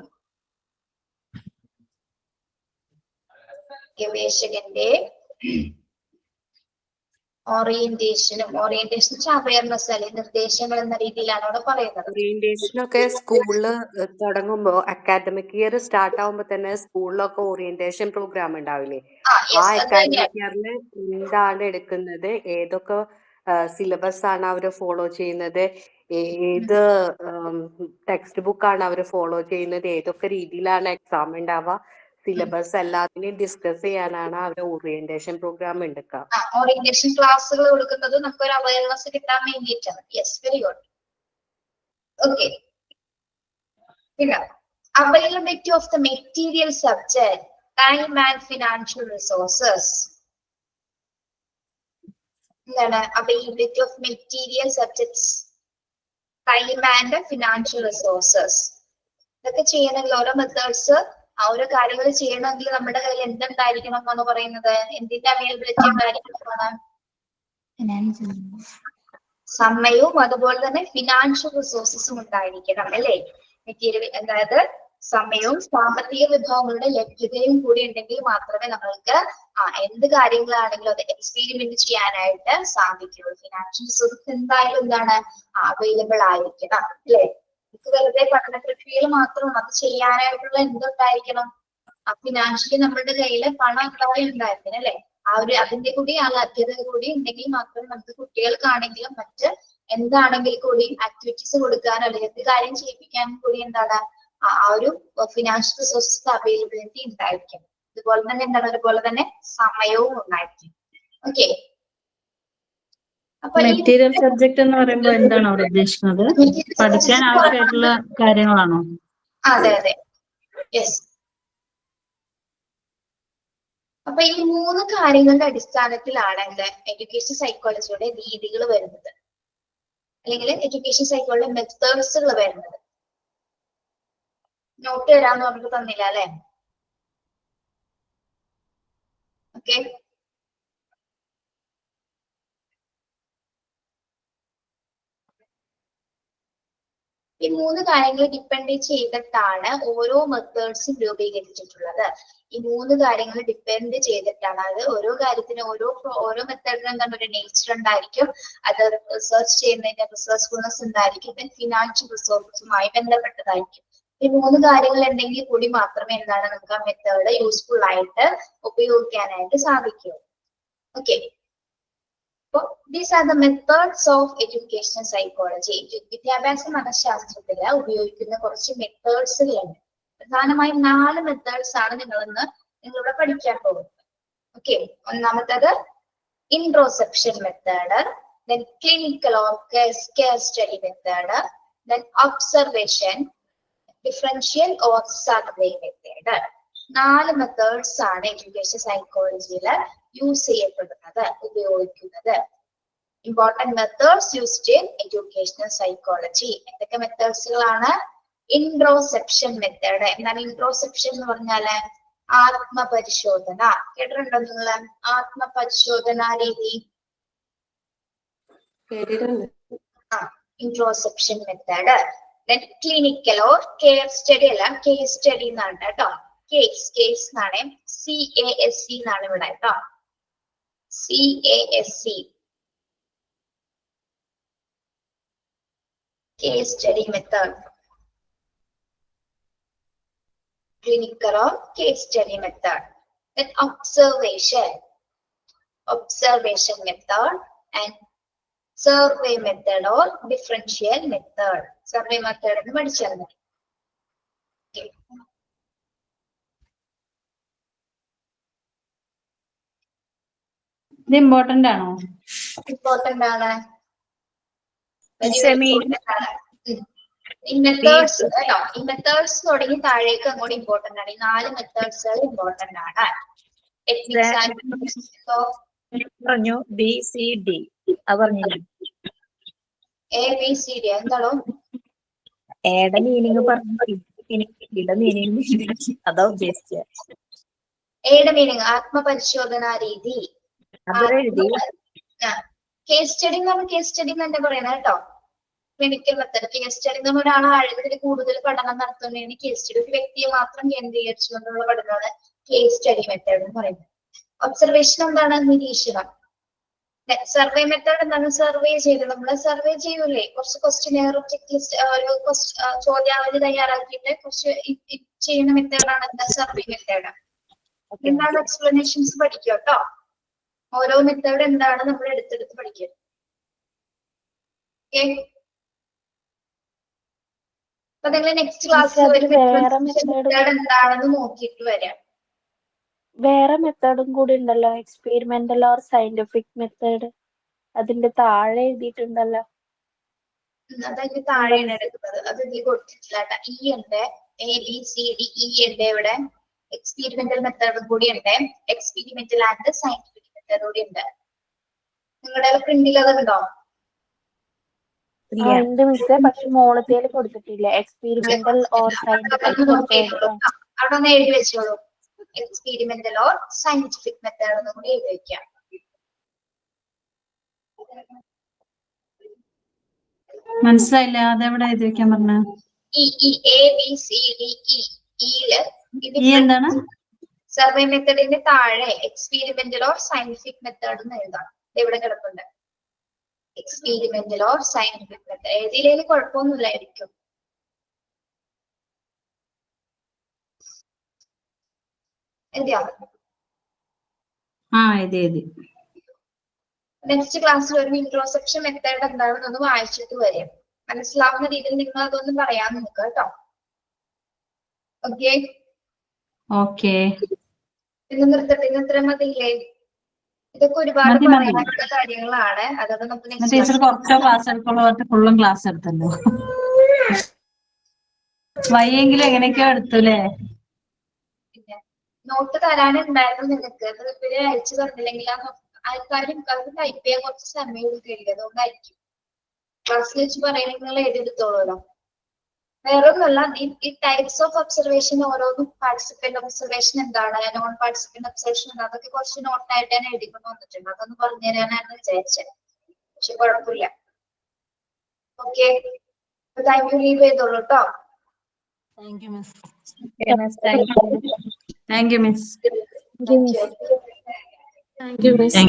ഗവേഷകന്റെ ഓറിയന്റേഷൻ അവയർനെസ് അല്ലെങ്കിൽ നിർദ്ദേശങ്ങൾ എന്ന രീതിയിലാണ് അവിടെ പറയുന്നത്. ഓറിയന്റേഷനൊക്കെ സ്കൂളില് തുടങ്ങുമ്പോ അക്കാദമിക് ഇയർ സ്റ്റാർട്ട് ആവുമ്പോ തന്നെ സ്കൂളിലൊക്കെ ഓറിയന്റേഷൻ പ്രോഗ്രാം ഉണ്ടാവില്ലേ? ആ അക്കാദമിക് ഇയറിൽ എന്താണ് എടുക്കുന്നത്, ഏതൊക്കെ സിലബസ് ആണ് അവർ ഫോളോ ചെയ്യുന്നത്, ഏത് ടെക്സ്റ്റ് ബുക്ക് ആണ് അവർ ഫോളോ ചെയ്യുന്നത്, ഏതൊക്കെ രീതിയിലാണ് എക്സാം ഉണ്ടാവുക, സിലബസ് എല്ലാത്തിനെയും ഡിസ്കസ് ചെയ്യാനാണ് അവർ ഓറിയന്റേഷൻ പ്രോഗ്രാം എടുക്കുക. ഓറിയന്റേഷൻ ക്ലാസ്സുകൾ കൊടുക്കുന്നത് നമുക്ക് ഒരു അവയർനെസ് കിട്ടാൻ വേണ്ടിയിട്ടാണ്. Yes, very good. ഓക്കെ. പിന്നെ availability of the material subject, time and financial resources. എന്താണ് availability of material subjects, time and financial resources? ഇതൊക്കെ ചെയ്യണമെങ്കിൽ ഓരോ മെത്തേഡ്സ് ആ ഓരോ കാര്യങ്ങൾ ചെയ്യണമെങ്കിൽ നമ്മുടെ കയ്യിൽ എന്തുണ്ടായിരിക്കണം എന്നാണ് പറയുന്നത്? എന്തിന്റെ അവൈലബിലിറ്റി ഉണ്ടായിരിക്കണം? സമയവും അതുപോലെ തന്നെ ഫിനാൻഷ്യൽ റിസോഴ്സസും ഉണ്ടായിരിക്കണം അല്ലേ? മെറ്റീരിയൽ അതായത് സമയവും സാമ്പത്തിക വിഭവങ്ങളുടെ ലഭ്യതയും കൂടി ഉണ്ടെങ്കിൽ മാത്രമേ നമ്മൾക്ക് എന്ത് കാര്യങ്ങളാണെങ്കിലും അത് എക്സ്പെരിമെന്റ് ചെയ്യാനായിട്ട് സാധിക്കുള്ളൂ. ഫിനാൻഷ്യൽ റിസോഴ്സസ് എന്തായാലും എന്താണ് അവൈലബിൾ ആയിരിക്കണം അല്ലേ? നമുക്ക് വെറുതെ പഠന പ്രക്രിയയിൽ മാത്രമാണ് അത് ചെയ്യാനായിട്ടുള്ള എന്തുണ്ടായിരിക്കണം? ഫിനാൻഷ്യലി നമ്മുടെ കയ്യിൽ പണം എന്തായാലും ഉണ്ടായിരിക്കണം അല്ലെ? അതിന്റെ കൂടി ആ ലഭ്യത കൂടി ഉണ്ടെങ്കിൽ മാത്രമേ നമുക്ക് കുട്ടികൾക്കാണെങ്കിലും മറ്റ് എന്താണെങ്കിൽ കൂടി ആക്ടിവിറ്റീസ് കൊടുക്കാനോ അല്ലെങ്കിൽ എന്ത് കാര്യം ചെയ്യിപ്പിക്കാനും കൂടി എന്താണ് ആ ഒരു ഫിനാൻഷ്യൽ റിസോഴ്സസ് അവൈലബിലിറ്റി ഉണ്ടായിരിക്കും. അതുപോലെ തന്നെ എന്താണ് അതുപോലെ തന്നെ സമയവും ഉണ്ടായിരിക്കും. ഓക്കെ. അപ്പൊ മെറ്റീരിയൽ സബ്ജക്ട് എന്ന് പറയുമ്പോൾ എന്താണ് അവിടെ ഉദ്ദേശിക്കുന്നത്? പഠിക്കാൻ ആവശ്യമായിട്ടുള്ള കാര്യങ്ങളാണോ? അതെ അതെ, യെസ്. അപ്പൊ ഈ 3 കാര്യങ്ങളുടെ അടിസ്ഥാനത്തിലാണ് എന്ത് എഡ്യൂക്കേഷൻ സൈക്കോളജിയുടെ രീതികൾ വരുന്നത്, അല്ലെങ്കിൽ എഡ്യൂക്കേഷൻ സൈക്കോളജിയുടെ മെത്തേഡ്സുകൾ വരുന്നത്. നോട്ട് തരാന്ന് പറഞ്ഞിട്ട് തന്നില്ല അല്ലെ? ഓക്കെ. ഈ 3 കാര്യങ്ങൾ ഡിപ്പെൻഡ് ചെയ്തിട്ടാണ് ഓരോ മെത്തേഡ്സും രൂപീകരിച്ചിട്ടുള്ളത്. ഈ 3 കാര്യങ്ങൾ ഡിപ്പെൻഡ് ചെയ്തിട്ടാണ്, അത് ഓരോ കാര്യത്തിന് ഓരോ മെത്തേഡിനും എന്താണ് ഒരു നേച്ചർ ഉണ്ടായിരിക്കും, അത് റിസർച്ച് ചെയ്യുന്നതിന്റെ റിസർച്ച്ഫുൾനെസ് ഉണ്ടായിരിക്കും, പിന്നെ ഫിനാൻഷ്യൽ റിസോഴ്സസുമായി ബന്ധപ്പെട്ടതായിരിക്കും. ഈ 3 കാര്യങ്ങൾ ഉണ്ടെങ്കിൽ കൂടി മാത്രമേ എന്താണ് നമുക്ക് ആ മെത്തേഡ് യൂസ്ഫുൾ ആയിട്ട് ഉപയോഗിക്കാനായിട്ട് സാധിക്കൂ. Okay. These are the methods of educational psychology. വിദ്യാഭ്യാസ മനഃശാസ്ത്രത്തില് ഉപയോഗിക്കുന്ന കുറച്ച് മെത്തേഡ്സുകളുണ്ട്. പ്രധാനമായും 4 മെത്തേഡ്സ് ആണ് നിങ്ങളിവിടെ പഠിക്കാൻ പോകുന്നത്. ഓക്കെ. ഒന്നാമത്തത് ഇൻട്രോസെപ്ഷൻ method, then clinical or case study method, then observation, differential or survey method. 4 methods ആണ് എഡ്യൂക്കേഷൻ സൈക്കോളജിയിൽ യൂസ് ചെയ്യപ്പെടുന്നത്, ഉപയോഗിക്കുന്നത്. Important methods used in educational psychology. എന്തൊക്കെ മെത്തേഡ്സുകളാണ്? ഇൻട്രോസെപ്ഷൻ മെത്തേഡ്. എന്താണ് ഇൻട്രോസെപ്ഷൻ എന്ന് പറഞ്ഞാല്? ആത്മപരിശോധന. കേട്ടിട്ടുണ്ടോ നിങ്ങള്? ആത്മപരിശോധന രീതി. Introspection method. then clinical or case study അല്ല, കേസ് സ്റ്റഡി എന്നാണ് കേട്ടോ. കേസ് എന്നാണ്, CASE എന്നാണ് ഇവിടെ കേട്ടോ. CASE, case study method. Clinical or case study method. Then observation method and survey method or differential method. Survey method എന്ന് പഠിച്ചാൽ മതി. ഇത് ഇമ്പോർട്ടന്റ് ആണോ? ഇമ്പോർട്ടന്റ് ആണ്. ഈ മെത്തേഡ്സ് കേട്ടോ, ഈ മെത്തേഡ്സ് തുടങ്ങി താഴേക്ക് അങ്ങോട്ട് ഇമ്പോർട്ടന്റ് ആണ്. ഈ 4 മെത്തേഡ്സ് ഇമ്പോർട്ടന്റ് ആണ്. പറഞ്ഞു BCD ABCD എന്താണോ? എയുടെ മീനിങ് പറഞ്ഞു, മീനിങ് അതാ ഉദ്ദേശിച്ചത്. എയുടെ മീനിങ് ആത്മപരിശോധന രീതി. കേസ് സ്റ്റഡി എന്ന് പറഞ്ഞാൽ കേസ് സ്റ്റഡി എന്ന് തന്നെ പറയുന്നത് കേട്ടോ. Clinical method. കേസ് സ്റ്റഡി എന്ന് പറഞ്ഞാൽ ഒരാൾ ആഴത്തിൽ കൂടുതൽ പഠനം നടത്തുന്നതിന് കേസ് സ്റ്റഡി, ഒരു വ്യക്തിയെ മാത്രം കേന്ദ്രീകരിച്ചുകൊണ്ടുള്ള പഠനമാണ് കേസ് സ്റ്റഡി മെത്തേഡ് എന്ന് പറയുന്നത്. ഒബ്സർവേഷൻ എന്താണ്? നിരീക്ഷണം. സർവേ മെത്തേഡ് എന്താണ്? സർവേ ചെയ്ത് നമ്മള് സർവേ ചെയ്യൂലേ, കുറച്ച് ക്വസ്റ്റ്യനെയറും ചെക്ക് ലിസ്റ്റ്, ഒരു ചോദ്യാവലി തയ്യാറാക്കിയിട്ട് കുറച്ച് ചെയ്യുന്ന മെത്തേഡാണ് എന്താ? Survey method. എന്താണ്? എക്സ്പ്ലനേഷൻസ് പഠിക്കുക കേട്ടോ. ഓരോ മെത്തേഡ് എന്താണ് നമ്മൾ എടുത്തെടുത്ത് പഠിക്കുക. അപ്പൊ നിങ്ങൾ നെക്സ്റ്റ് ക്ലാസ്സിൽ മെത്തേഡ് എന്താണെന്ന് നോക്കിയിട്ട് വരാം. വേറെ മെത്തേഡും കൂടി ഉണ്ടല്ലോ, എക്സ്പെരിമെന്റൽ ഓർ സയന്റിഫിക് മെത്തേഡ്. അതിന്റെ താഴെ എഴുതിയിട്ടുണ്ടല്ലോ. അതതിന്റെ താഴെയാണ് എടുക്കുന്നത്, അത് ഇതിൽ കൊടുത്തിട്ടില്ല. ഇ ഉണ്ട്, ABCDE ഉണ്ട് ഇവിടെ. എക്സ്പെരിമെന്റൽ മെത്തേഡും കൂടി ഉണ്ട്. എക്സ്പെരിമെന്റൽ ആൻഡ് സയന്റിഫിക് മെത്തേഡ് കൂടി ഉണ്ട്. നിങ്ങളുടെ പ്രിന്റിൽ അതുണ്ടോ? ഉണ്ട് മിസ്സേ, പക്ഷെ മോളത്തേല് കൊടുത്തിട്ടില്ല. Experimental or scientific method. അവിടെ ഒന്ന് എഴുതി വെച്ചോളൂ. എക്സ്പെരിമെന്റൽ ഓർ സയന്റിഫിക് മെത്തേഡ് എന്ന് കൂടി എഴുതി വെക്കാം. മനസ്സിലായില്ല, അതെവിടെ എഴുതി വെക്കാൻ പറഞ്ഞ? എന്താണ്? സർവേ മെത്തേഡിന്റെ താഴെ എക്സ്പെരിമെന്റൽ ഓർ സയന്റിഫിക് മെത്തേഡ് എന്ന് എഴുതാം. ഇവിടെ കിടപ്പുണ്ട്. എക്സ്പെരിമെന്റൽ ഓർ സയന്റിഫിക് മെത്തേഡ് എഴുതിയില്ലെങ്കിൽ കുഴപ്പമൊന്നുമില്ലായിരിക്കും. എഴുതിയോ? എഴുതി. നെക്സ്റ്റ് ക്ലാസ്സിൽ ഒരു ഇൻട്രോസെപ്ഷൻ മെത്തേഡ് എന്താണെന്നൊന്ന് വായിച്ചിട്ട് വരും. മനസ്സിലാവുന്ന രീതിയിൽ നിങ്ങൾ അതൊന്നും പറയാൻ നോക്കുക കേട്ടോ. ഓക്കെ ഓക്കെ, ഇന്ന് നിർത്തട്ടെ. ഇന്ന് ഇത്ര മതിയില്ലേ? ഇതൊക്കെ ഒരുപാട് പറയാനുള്ള കാര്യങ്ങളാണ്. അതൊക്കെ നമുക്ക് ടീച്ചർ കുറച്ചോ ക്ലാസ് എടുക്കുള്ളൂ, ഫുള്ളും ക്ലാസ് എടുത്തല്ലോ. വയ്യെങ്കിലും എങ്ങനെയൊക്കെയോ എടുത്തൂലേ? പിന്നെ നോട്ട് തരാനുണ്ടായിരുന്നു നിങ്ങൾക്ക്. അത് ഇവര് അയച്ചു തന്നില്ലെങ്കിൽ ആൾക്കാരും അത് ടൈപ്പ് ചെയ്യാൻ കുറച്ച് സമയം എടുക്കില്ല. അതുകൊണ്ടായിരിക്കും. ക്ലാസ്സിൽ വെച്ച് പറയുന്നത് നിങ്ങൾ എഴുതിയെടുത്തോളൂല്ലോ. വേറൊന്നുമല്ല, ഈ ടൈപ്സ് ഓഫ് ഒബ്സർവേഷൻ ഓരോന്നും പാർട്ടിസിപ്പന്റ് ഒബ്സർവേഷൻ എന്താണ്, നോൺ പാർട്ടിസിപ്പന്റ് ഒബ്സർവേഷൻ എന്താണ്, അതൊക്കെ കുറച്ച് നോട്ടായിട്ട് ഞാൻ എഴുതിക്കൊണ്ട് വന്നിട്ടുണ്ട്. അതൊന്ന് പറഞ്ഞു തരാനാണ് വിചാരിച്ചത്. പക്ഷെ കുഴപ്പമില്ല. Okay, thank you. ലീവ് ചെയ്തോളൂ കേട്ടോ. Thank you miss. Thank you miss. Thank you miss. Thank you miss.